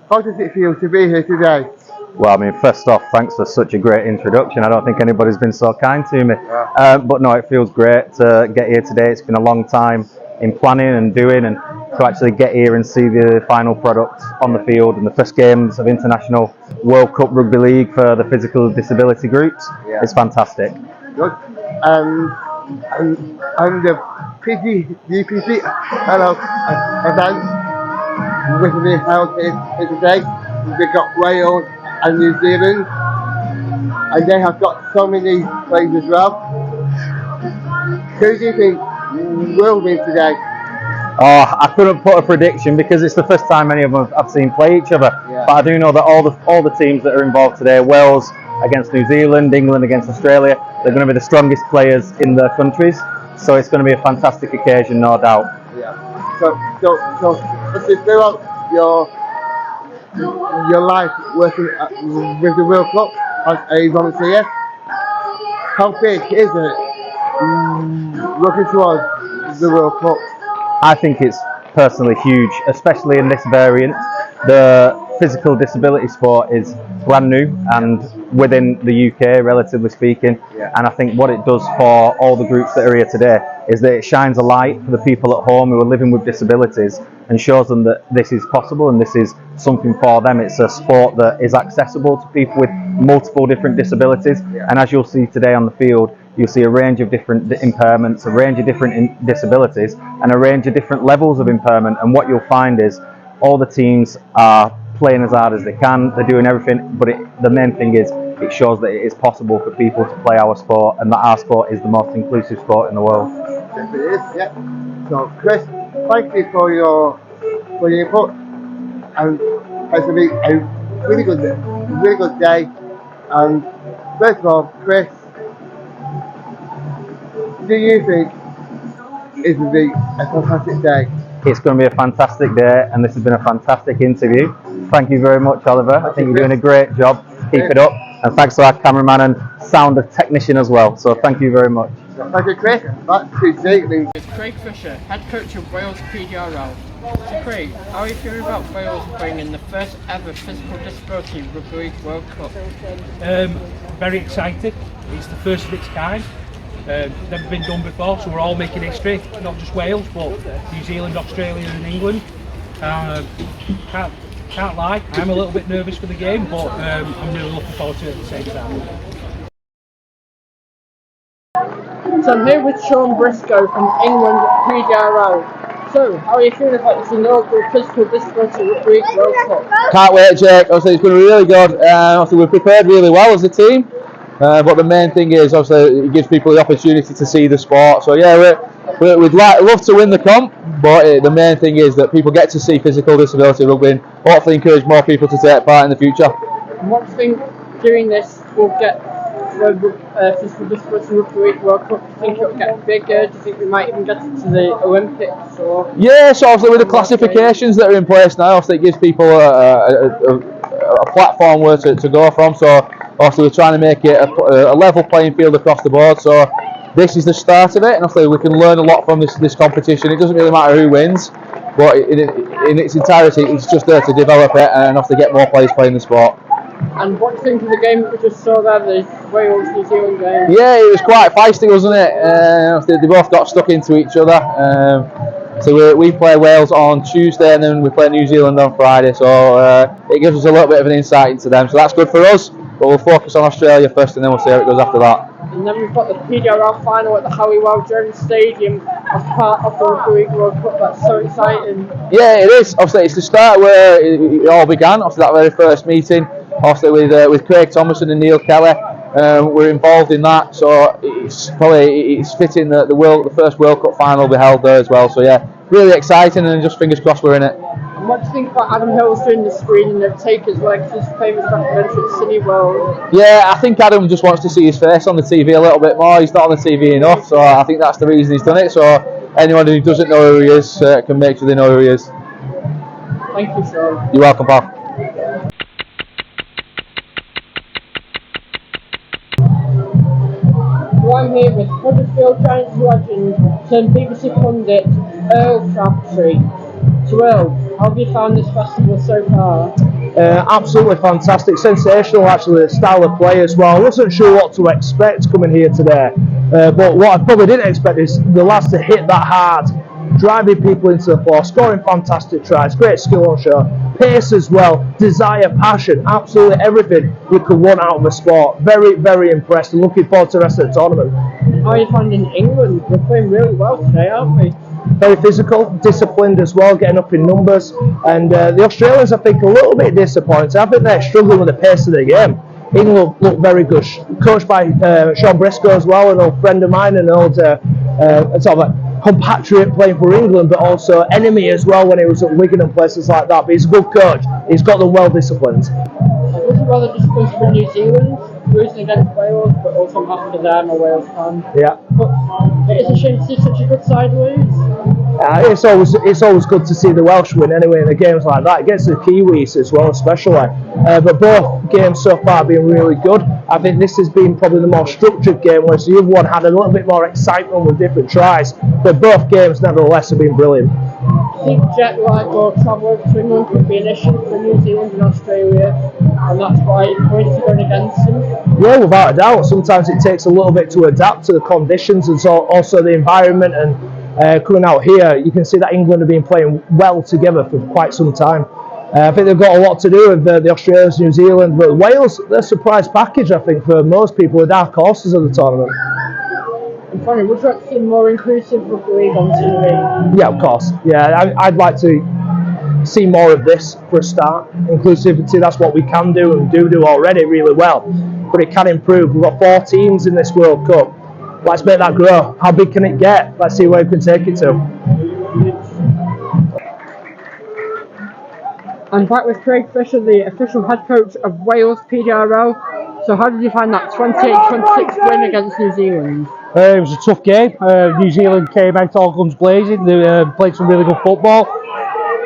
I: How does it feel to be here today?
F: Well, I mean, first off, thanks for such a great introduction. I don't think anybody's been so kind to me. But no, it feels great to get here today. It's been a long time in planning and doing, and to actually get here and see the final product on the field and the first games of International World Cup Rugby League for the physical disability groups.
I: Yeah.
F: It's fantastic.
I: Good. And the UPC hello event with me held here today. We've got Wales and New Zealand, and they have got so many players as well. Who do you think will win today?
F: Oh, I couldn't put a prediction because it's the first time any of them I've seen play each other.
I: Yeah.
F: But I do know that all the teams that are involved today, Wales against New Zealand, England against Australia, they're going to be the strongest players in their countries. So it's going to be a fantastic occasion, no doubt.
I: Yeah. So throughout your life working with the World Cup as a volunteer, how big is it looking towards the World Cup?
F: I think it's personally huge, especially in this variant. The physical disability sport is brand new and within the UK, relatively speaking.
I: Yeah.
F: And I think what it does for all the groups that are here today is that it shines a light for the people at home who are living with disabilities and shows them that this is possible and this is something for them. It's a sport that is accessible to people with multiple different disabilities.
I: Yeah.
F: And as you'll see today on the field, you'll see a range of different impairments, a range of different disabilities, and a range of different levels of impairment. And what you'll find is all the teams are playing as hard as they can, they're doing everything, but the main thing is it shows that it is possible for people to play our sport, and that our sport is the most inclusive sport in the world.
I: Yes, it is, yeah. So, Chris, thank you for your input, and it's been a really good day. And first of all, Chris, do you think it will be a fantastic day?
F: It's going to be a fantastic day, and this has been a fantastic interview. Thank you very much, Oliver. I think you're doing a great job. Keep it up, and thanks to our cameraman and sound technician as well. So thank you very much.
I: Thank you, Chris. Back to Jake.
Q: It's Craig Fisher, head coach of Wales PDRL. So Craig, how are you feeling about Wales playing in the first ever physical disability Rugby League World Cup?
B: Very excited. It's the first of its kind. Never been done before, so we're all making history. Not just Wales, but New Zealand, Australia, and England. Can't lie, I'm a little bit nervous for the game, but I'm really looking forward to it at the same time.
Q: So I'm here with Sean Briscoe from England PDRL. So, how are you feeling about this inaugural physical disability Rugby League World Cup?
V: Can't wait, Jake. Obviously, it's going to be really good. Obviously, we've prepared really well as a team. But the main thing is, obviously, it gives people the opportunity to see the sport. So, yeah, we'd love to win the comp, but the main thing is that people get to see physical disability rugby and hopefully encourage more people to take part in the future.
Q: And what do you think doing this will get the physical disability Rugby League World Cup? Do you think it will get bigger? Do you think we might even get it to the Olympics? Or
V: Yeah, so obviously with the classifications that are in place now, obviously it gives people a platform where to go from. So obviously we're trying to make it a level playing field across the board. So this is the start of it, and obviously we can learn a lot from this competition. It doesn't really matter who wins, but in its entirety, it's just there to develop it and obviously get more players playing the sport.
Q: And what do you think of the game that we just saw there, the Wales-New Zealand game?
V: Yeah, it was quite feisty, wasn't it? They both got stuck into each other. So we play Wales on Tuesday, and then we play New Zealand on Friday. So it gives us a little bit of an insight into them. So that's good for us. But we'll focus on Australia first, and then we'll see how it goes after that.
Q: And then we've got the PDRL final at the Halliwell Jones Stadium as part of the Rugby League World Cup. That's so exciting.
V: Yeah, it is. Obviously, it's the start where it all began. Obviously, that very first meeting. Obviously, with Craig Thomason and Neil Kelly, we're involved in that. So it's fitting that the first World Cup final will be held there as well. So yeah, really exciting, and just fingers crossed we're in it.
Q: And what do you think about Adam Hills doing the screening of Taker's Legs, his famous documentary at Cineworld?
V: Yeah, I think Adam just wants to see his face on the TV a little bit more. He's not on the TV enough, so I think that's the reason he's done it. So anyone who doesn't know who he is can make sure they know who he is.
Q: Thank you, Sean.
V: You're welcome, pal.
Q: So I'm here with Huddersfield Giants legend turned BBC pundit Earl Crabtree. So Earl, how have you found this festival so far?
V: Absolutely fantastic, sensational actually, the style of play as well. I wasn't sure what to expect coming here today, but what I probably didn't expect is the lads to hit that hard, driving people into the floor, scoring fantastic tries, great skill on show, pace as well, desire, passion, absolutely everything you could want out of a sport. Very, very impressed and looking forward to the rest of the tournament.
Q: How are you finding England? We're playing really well today, aren't we?
V: Very physical, disciplined as well, getting up in numbers. And the Australians, I think, a little bit disappointed. I think they're struggling with the pace of the game. England look very good, coached by Sean Briscoe as well, an old friend of mine, an old sort of a compatriot playing for England, but also enemy as well when he was at Wigan and places like that. But he's a good coach. He's got them well disciplined.
Q: Was it rather disappointing for New Zealand, losing against Wales, but also after them, a Wales fan?
V: Yeah.
Q: But it is a shame to see such a good side lose.
V: It's always good to see the Welsh win anyway in the games like that. It gets the Kiwis as well, especially. But both games so far have been really good. I think this has been probably the more structured game, whereas the other one had a little bit more excitement with different tries. But both games, nevertheless, have been brilliant.
Q: I think jet lag or travel over to England could be an issue for New Zealand and Australia, and that's why points are going against them.
V: Yeah, without a doubt. Sometimes it takes a little bit to adapt to the conditions and so also the environment. And coming out here, you can see that England have been playing well together for quite some time. I think they've got a lot to do with the Australians, New Zealand, but Wales, they're a surprise package, I think, for most people, the dark horses of the tournament.
Q: And finally, would you like to see more inclusive rugby league on TV?
V: Yeah, of course. Yeah, I'd like to see more of this for a start. Inclusivity, that's what we can do and do already really well. But it can improve. We've got 4 teams in this World Cup. Let's make that grow. How big can it get? Let's see where we can take it to.
Q: I'm back with Craig Fisher, the official head coach of Wales PDRL. So how did you find that 28-26 win against New Zealand?
V: It was a tough game. New Zealand came out all guns blazing. They played some really good football.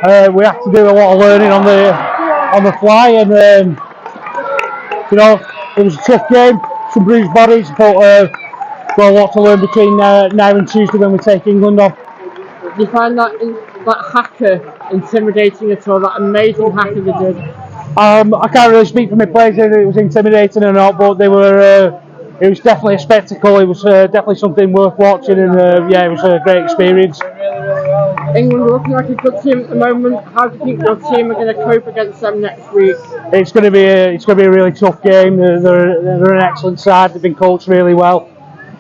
V: We had to do a lot of learning on the fly, and it was a tough game. Some bruised bodies, but got a lot to learn between now and Tuesday when we take England on.
Q: Do you find that hacker intimidating at all? That amazing hacker they did.
V: I can't really speak for my players if it was intimidating or not, but they were. It was definitely a spectacle. It was definitely something worth watching, and it was a great experience.
Q: England are looking like a good team at the moment. How do you think your team are going to cope against them next week?
V: It's going to be a really tough game. They're an excellent side. They've been coached really well.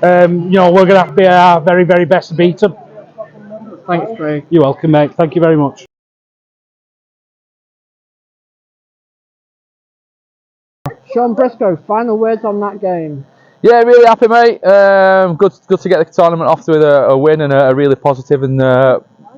V: We're going to have to be our very, very best to beat them.
Q: Thanks, Craig.
V: You're welcome, mate. Thank you very much.
Q: Sean Briscoe, final words on that game.
V: Yeah, really happy, mate. Good to get the tournament off to a win and a really positive and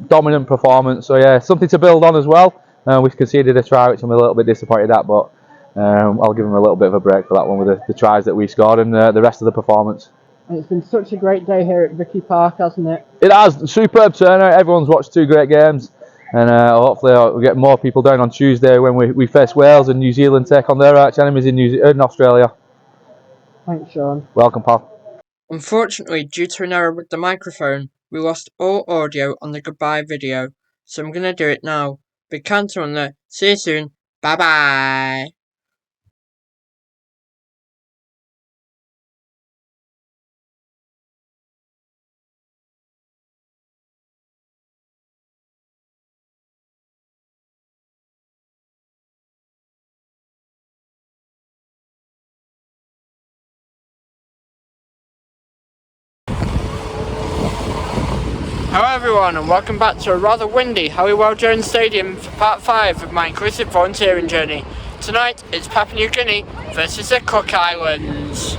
V: dominant performance. So yeah, something to build on as well. We've conceded a try, which I'm a little bit disappointed at, but I'll give them a little bit of a break for that one with the tries that we scored and the rest of the performance.
Q: And it's been such a great day here at Vicky Park, hasn't it?
V: It has. Superb turnout. Everyone's watched 2 great games. And hopefully we'll get more people down on Tuesday when we face Wales and New Zealand take on their arch enemies in Australia.
Q: Thanks, Sean.
V: Welcome, pal.
A: Unfortunately, due to an error with the microphone, we lost all audio on the goodbye video, so I'm going to do it now. Big counter on the see you soon. Bye bye. Hello everyone and welcome back to a rather windy Halliwell Jones Stadium for part 5 of my inclusive volunteering journey. Tonight it's Papua New Guinea versus the Cook Islands.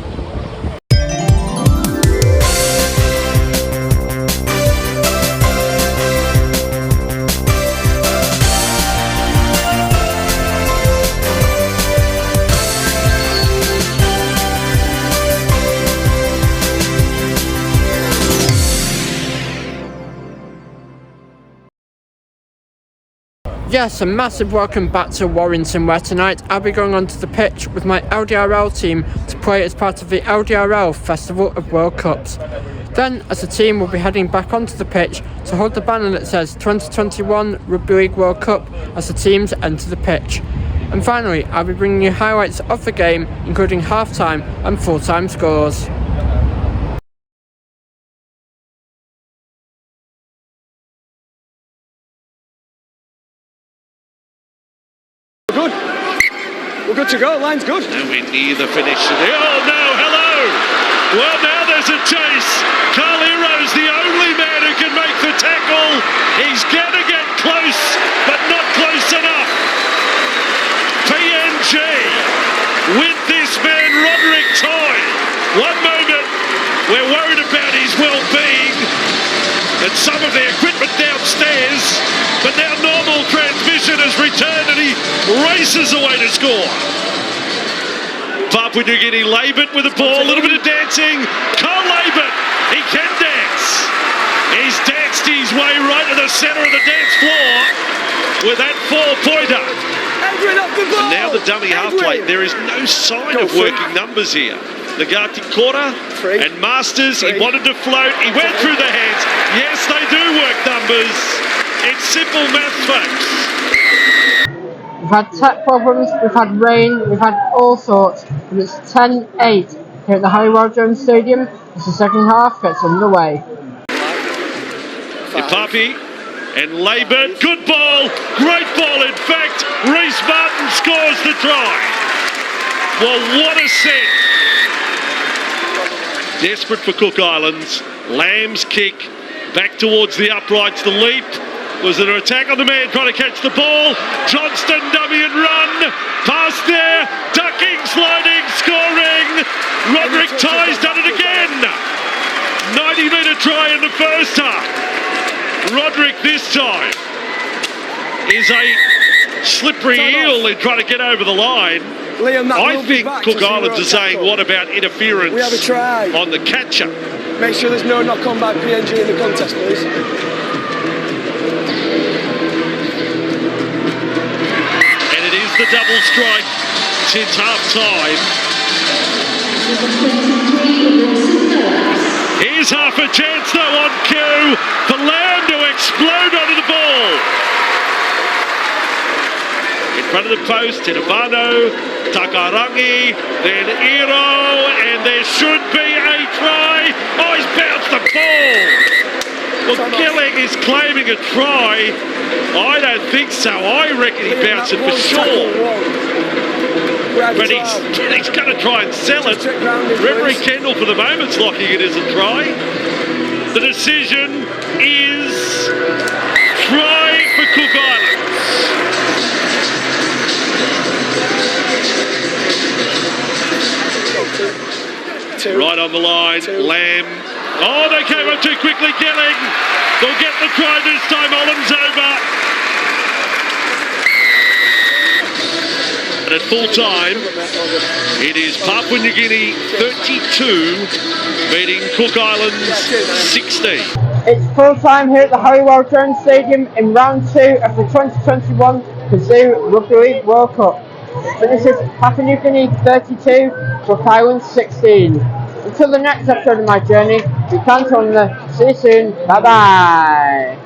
A: Yes, a massive welcome back to Warrington, where tonight I'll be going onto the pitch with my LDRL team to play as part of the LDRL Festival of World Cups. Then, as a team, we'll be heading back onto the pitch to hold the banner that says 2021 Rugby League World Cup as the teams enter the pitch. And finally, I'll be bringing you highlights of the game, including half-time and full-time scores.
D: Good. We're good to go. Line's good.
O: Nowhere near the finish. Oh no, hello! Well, now there's a chase. Carlero's the only man who can make the tackle. He's going to get close, but not close enough. PNG with this man, Roderick Toy. One moment, we're worried about his well-being and some of the equipment downstairs, but now normal transmission has returned and he races away to score. Papua New Guinea, Laban with the ball, a little bit of dancing. Carl Laban, he can dance. He's danced his way right to the centre of the dance floor with that four-pointer. And now the dummy half-plate. There is no sign of working numbers here. Nagati Kora and Masters, he wanted to float, he went through the hands. Yes, they do work numbers. It's simple maths, folks.
Q: We've had tech problems, we've had rain, we've had all sorts, but it's 10-8 here at the Harry Jones Stadium as the second half gets underway.
O: Ipapi and Laban, good ball, great ball in fact. Reece Martin scores the try. Well, what a set. Desperate for Cook Islands. Lamb's kick back towards the uprights. The leap was an attack on the man trying to catch the ball. Johnston, dummy and run. Pass there. Ducking, sliding, scoring. Roderick Ty's done it again. 90-metre try in the first half. Roderick this time is a slippery eel in trying to get over the line.
D: Liam,
O: I think Cook Islands are saying, what about interference on the catcher?
D: Make sure there's no knock-on by PNG in the contest, please.
O: And it is the double strike since half-time. Here's half a chance though on cue for Lamb to explode onto the ball. In front of the post, Tinabano, Takarangi, then Iro, and there should be a try. Oh, he's bounced the ball. Well, Gilling is claiming a try. I don't think so. I reckon he bounced it for sure. But he's going to try and sell it. Referee Kendall for the moment's locking it as a try. The decision is try for Cook Islands. Right on the line, Lamb. Oh, they came up too quickly, Gelling. They'll get the try this time, Olam's over. And at full time, it is Papua New Guinea 32, beating Cook Islands 16.
Q: It's full time here at the Harry Jones Stadium in round 2 of the 2021 Kazoo Rugby League World Cup. This is Papua New Guinea 32, Cook Islands 16. Until the next episode of my journey, we can't see you soon. Bye bye.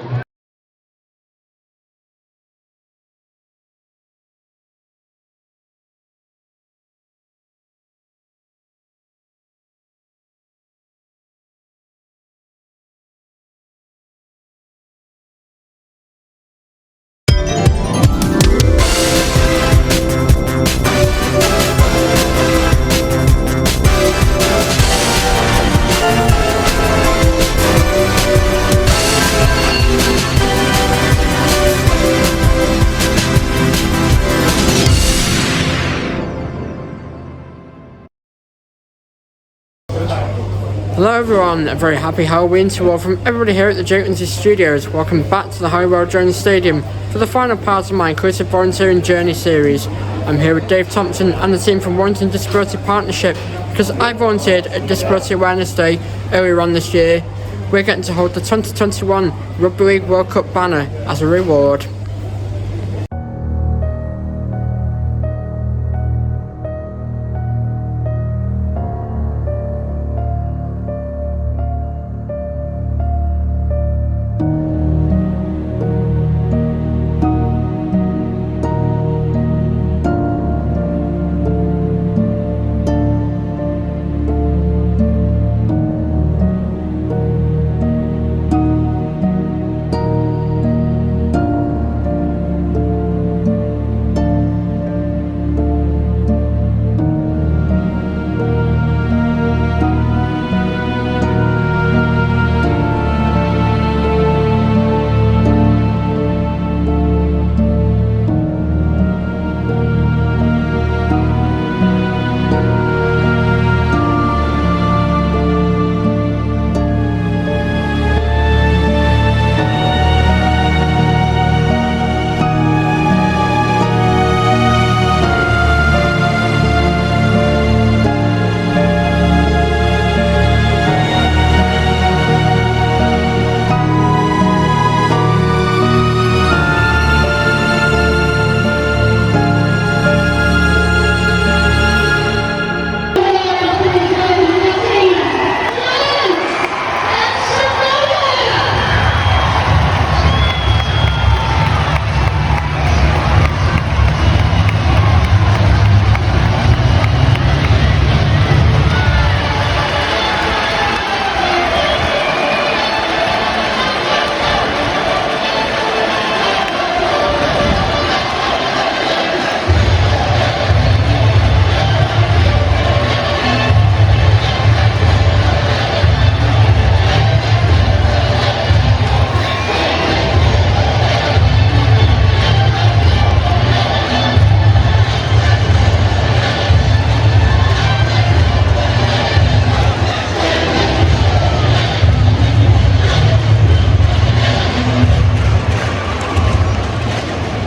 Q: Hello everyone, a very happy Halloween to all from everybody here at the Jenkins Studios. Welcome back to the Harry Jones Stadium for the final part of my inclusive volunteering journey series. I'm here with Dave Thompson and the team from Warrington Disability Partnership because I volunteered at Disability Awareness Day earlier on this year. We're getting to hold the 2021 Rugby League World Cup banner as a reward.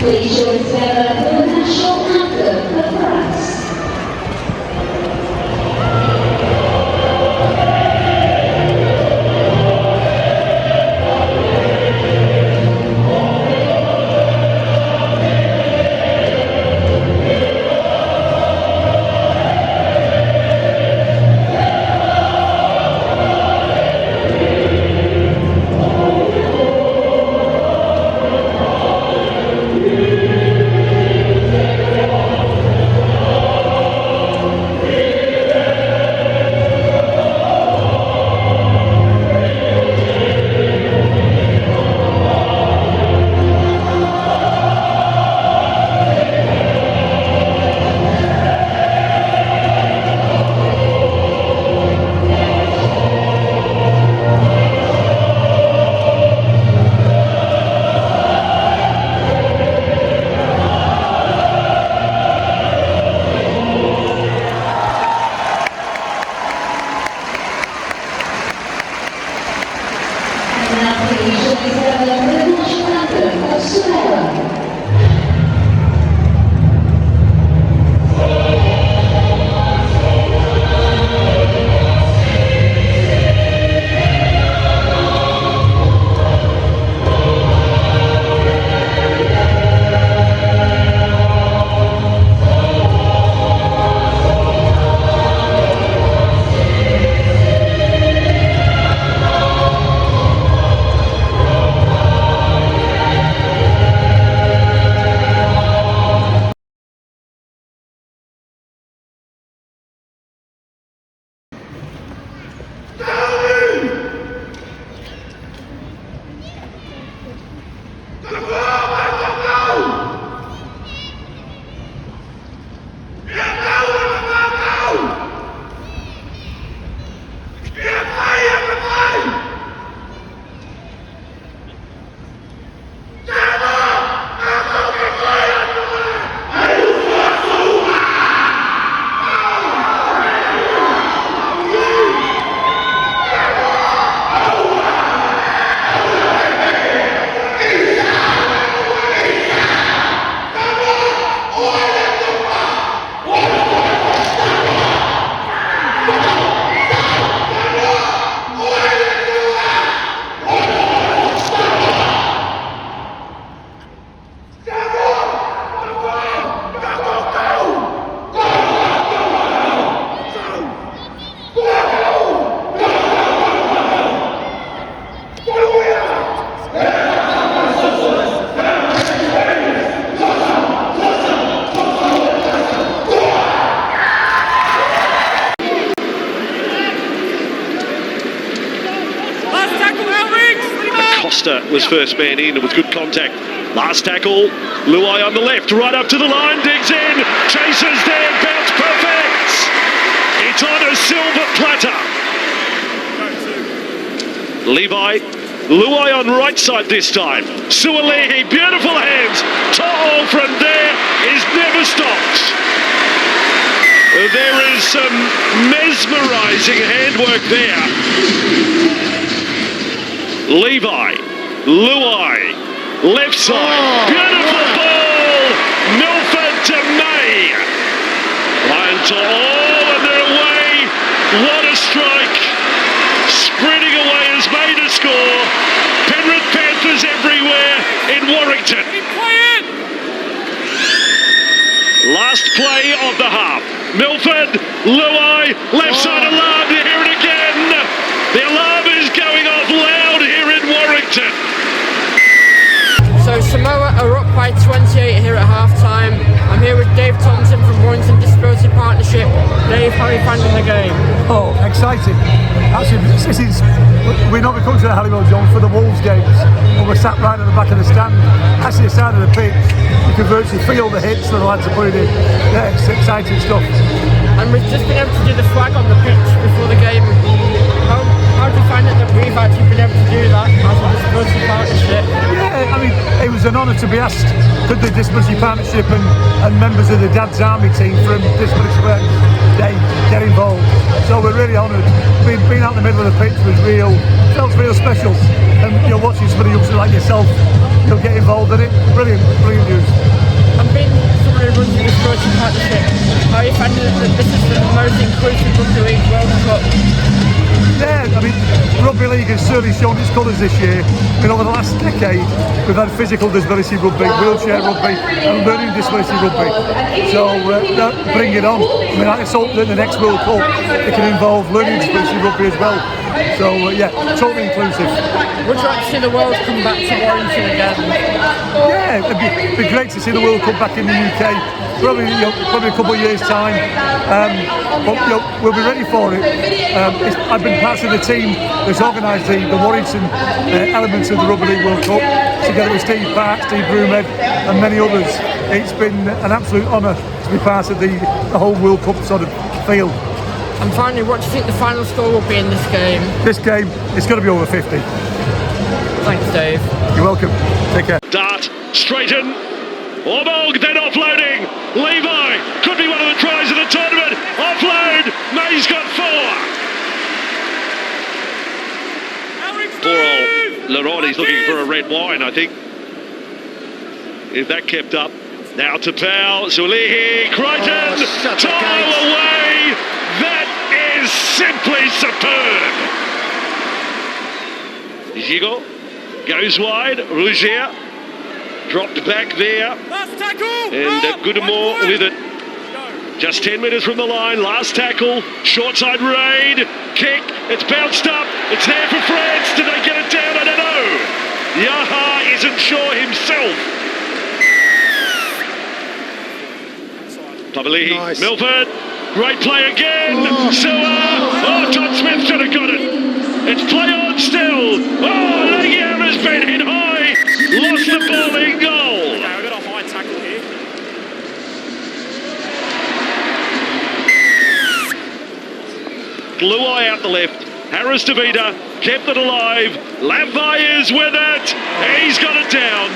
S: Please join together for the national anthem of France.
O: Was first man in with good contact. Last tackle, Luai on the left, right up to the line, digs in, chases there, bounce perfect. It's on a silver platter. Levi, Luai on right side this time. Sualehi, beautiful hands. To'o from there is never stopped. There is some mesmerising handwork there. Levi. Luai, left side, beautiful ball, Milford to May. Line to all and they're away, what a strike. Sprinting away has made a score. Penrith Panthers everywhere in Warrington. Last play of the half. Milford, Luai, left side alarm, you hear it again. The alarm is going off loud here in Warrington.
Q: So Samoa are up by 28 here at half-time. I'm here with Dave Thompson from Warrington Disability Partnership. Dave, how are you finding the game?
U: Oh, exciting. Actually, we're not coming to the Halliwell, John, for the Wolves games, but we're sat right at the back of the stand. Actually, the side of the pitch, you can virtually feel the hits that the lads are putting in. Yeah, it's exciting stuff.
Q: And we've just been able to do the flag on the pitch before the game. How do you find it that we've actually been able to do that as a disability partnership?
U: Yeah, I mean, it was an honour to be asked could the disability partnership and members of the Dad's Army team from Disability Awareness Day get involved. So we're really honoured. Being out in the middle of the pitch was felt real special. And watching some of the youngsters like yourself,
C: they'll get involved in it. Brilliant news.
Q: And being someone who runs the Disability Partnership, are you finding that this is the most inclusive Rugby League World Cup?
C: Yeah, I mean, Rugby League has certainly shown its colours this year. I mean, over the last decade, we've had physical disability rugby, wheelchair rugby, and learning disability rugby. So, bring it on. I mean, let's hope that the next World Cup, it can involve learning disability rugby as well. So, yeah, totally inclusive.
Q: Would you like to see the world come back to Warrington again?
C: Yeah, it'd be great to see the World Cup back in the UK. Probably a couple of years' time. But we'll be ready for it. I've been part of the team that's organised the Warrington elements of the Rugby League World Cup, together with Steve Park, Steve Broomhead, and many others. It's been an absolute honour to be part of the whole World Cup sort of feel.
Q: And finally, what do you think the final score will be in this game?
C: This game, it's going to be over 50.
Q: Thanks, Dave.
C: You're welcome. Take care.
O: Dart, straighten. Ormog then offloading. Levi could be one of the tries of the tournament. Offload. May's got 4. Poor old Laurenti's looking for a red wine, I think. If that kept up. Now to Pau. Sulihi. Crichton. Tile away. That is simply superb. Gigot goes wide. Rougier dropped back there. And Goodamore with it. Just 10 metres from the line. Last tackle. Short side raid. Kick. It's bounced up. It's there for France. Did they get it down? I don't know. Yaha isn't sure himself. Papali'i. Nice. Milford. Great play again. Oh, Todd Smith should have got it. It's play on still. Oh, Leguiam has been hit high. Lost the ball in goal.
B: Yeah, we've got a high tackle here.
O: Luai out the left. Harris DeVita kept it alive. Lavai is with it. He's got it down.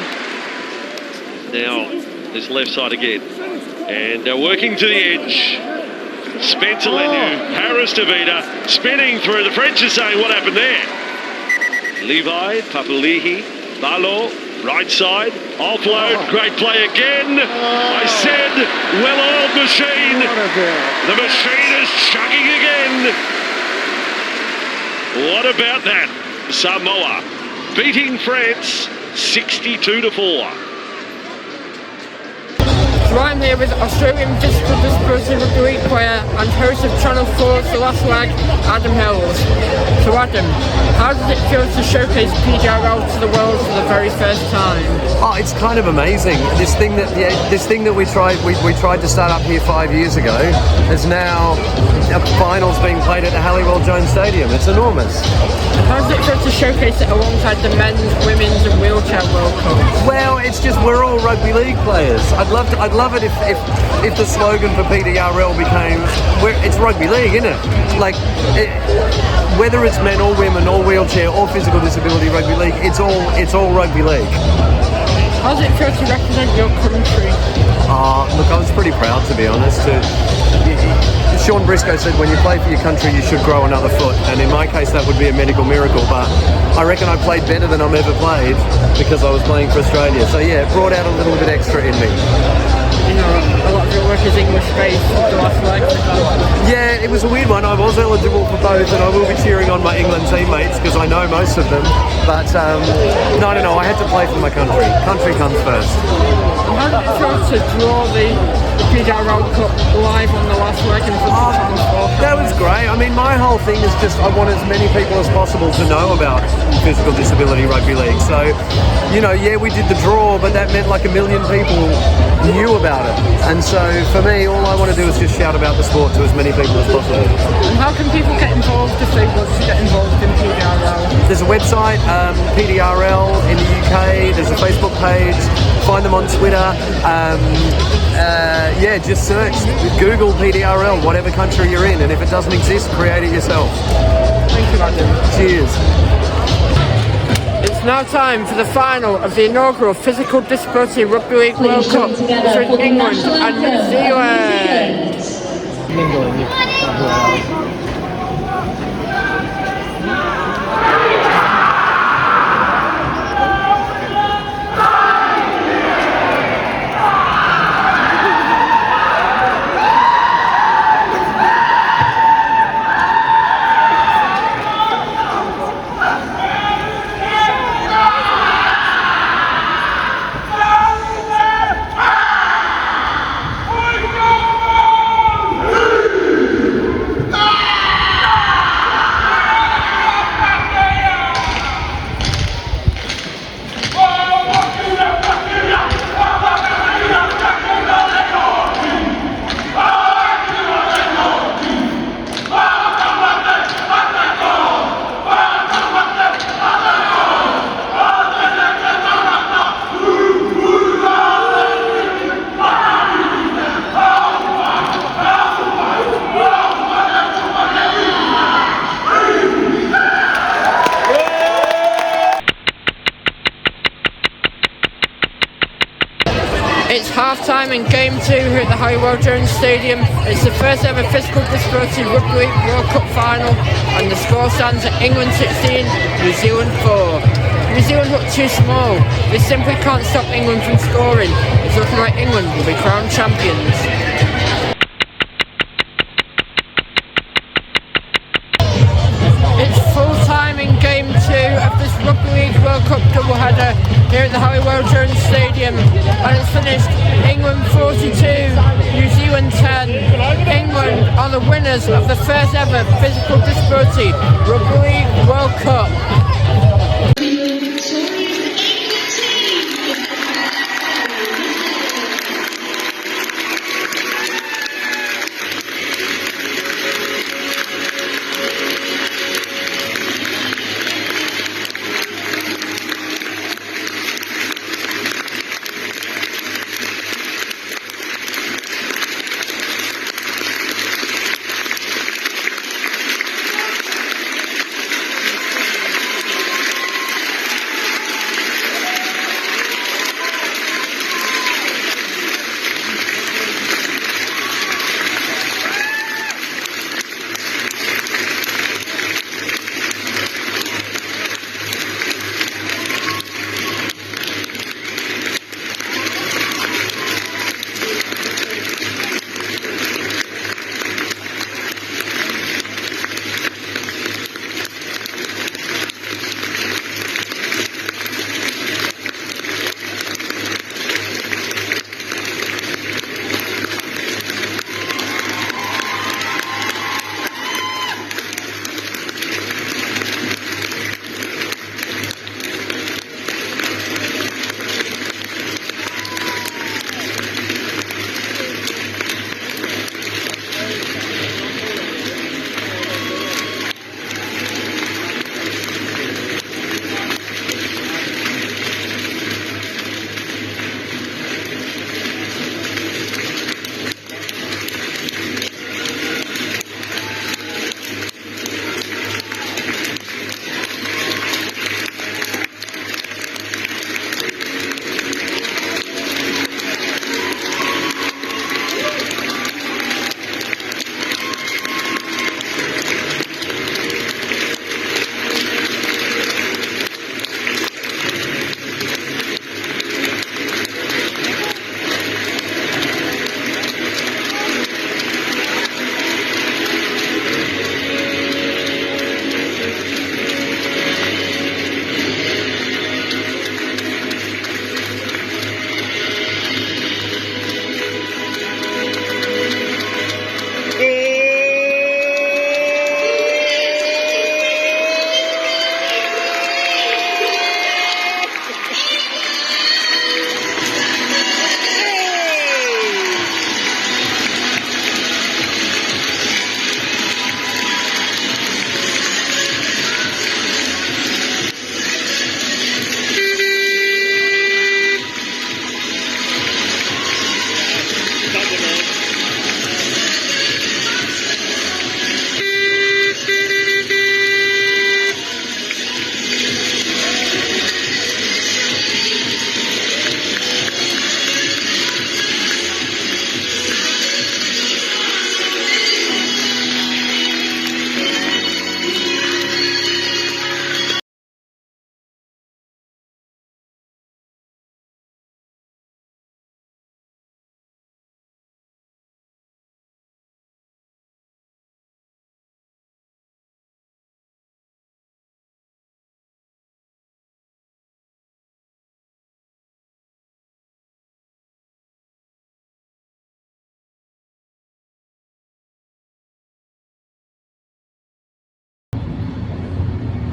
O: Now, this left side again. And working to the edge. Spencer Lenu, Harris DeVita spinning through. The French are saying, what happened there? Levi, Papali'i, Barlow, right side, offload, great play again. I said, well-oiled machine. The machine is chugging again. What about that? Samoa beating France 62-4.
Q: So I'm here with Australian Physical Disability Rugby League player and host of Channel 4's The Last Leg, Adam Hills. So Adam, how does it feel to showcase PDRL to the world for the very first time?
E: Oh, it's kind of amazing. This thing that we tried to start up here 5 years ago is now finals being played at the Halliwell Jones Stadium. It's enormous.
Q: And how does it feel to showcase it alongside the men's, women's and wheelchair World Cup?
E: Well, it's just we're all rugby league players. I'd love it if the slogan for PDRL became it's rugby league, isn't it? Like whether it's men or women or wheelchair or physical disability rugby league, it's all rugby league.
Q: How does it feel to represent your country?
E: Look, I was pretty proud, to be honest. Sean Briscoe said when you play for your country you should grow another foot, and in my case that would be a medical miracle, but I reckon I played better than I've ever played because I was playing for Australia. So yeah, it brought out a little bit extra in me.
Q: You know, a lot of your work is English-based, The Last Leg, for example.
E: Yeah, it was a weird one. I was eligible for both, and I will be cheering on my England teammates because I know most of them. But no, I had to play for my country. Country comes first.
Q: And how did it feel to draw the PDRL Cup live on The Last Leg and
E: that was great. I mean, my whole thing is just I want as many people as possible to know about physical disability rugby league. So, yeah, we did the draw, but that meant like 1 million people knew about it. And so for me, all I want to do is just shout about the sport to as many people as possible.
Q: And how can people get involved if they want to get involved in PDRL?
E: There's a website, PDRL in the UK. There's a Facebook page. Find them on Twitter. Just search, Google PDRL, whatever country you're in, and if it doesn't exist, create it yourself.
Q: Thank you, Adam.
E: Cheers.
Q: It's now time for the final of the inaugural Physical Disability Rugby League World Cup between England and New Zealand. It's half-time in Game 2 here at the High Jones Stadium. It's the first ever Physical Disability Rugby League World Cup final, and the score stands at England 16, New Zealand 4. New Zealand look too small. They simply can't stop England from scoring. It's looking like England will be crowned champions. It's full time in Game 2 of this Rugby League World Cup doubleheader here at the High Jones Stadium, and it's finished England 42, New Zealand 10. England are the winners of the first ever Physical Disability Rugby League World Cup.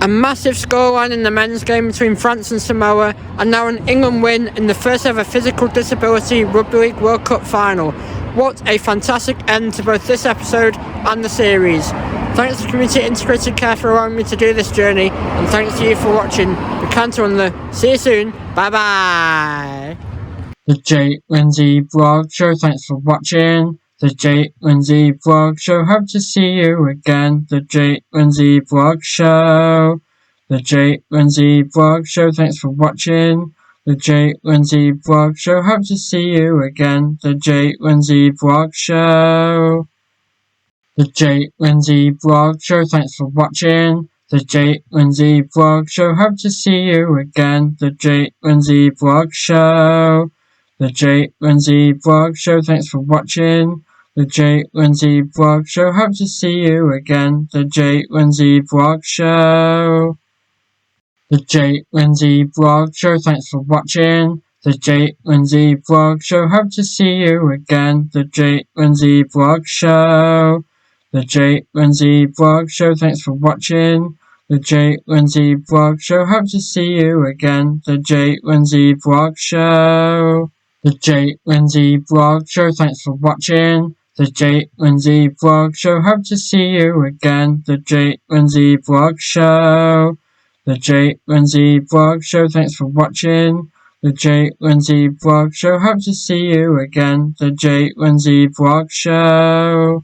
Q: A massive scoreline in the men's game between France and Samoa, and now an England win in the first ever Physical Disability Rugby League World Cup final. What a fantastic end to both this episode and the series. Thanks to Community Integrated Care for allowing me to do this journey, and thanks to you for watching. We can't on the. See you soon. Bye bye. The Jake Lindsay Vlog Show. Thanks for watching. The Jake Lindsay Vlog Show. Hope to see you again. The Jake Lindsay Vlog Show. The Jake Lindsay Vlog Show. Thanks for watching.
A: The Jake Lindsay Vlog Show. Hope to see you again. The Jake Lindsay Vlog Show. The Jake Lindsay Vlog Show. Thanks for watching. The Jake Lindsay Vlog Show. Hope to see you again. The Jake Lindsay Vlog Show. The Jake Lindsay Vlog Show. Thanks for watching. The Jake Lindsay Vlog Show. Hope to see you again. The Jake Lindsay Vlog Show. The Jake Lindsay Vlog Show. Thanks for watching. The Jake Lindsay Vlog Show. Hope to see you again. The Jake Lindsay Vlog Show. The Jake Lindsay Vlog Show. Thanks for watching. The Jake Lindsay Vlog Show. Hope to see you again. The Jake Lindsay Vlog Show. The Jake Lindsay Vlog Show. Thanks for watching. The Jake Lindsay Vlog Show. Hope to see you again. The Jake Lindsay Vlog Show. The Jake Lindsay Vlog Show. Thanks for watching. The Jake Lindsay Vlog Show. Hope to see you again. The Jake Lindsay Vlog Show.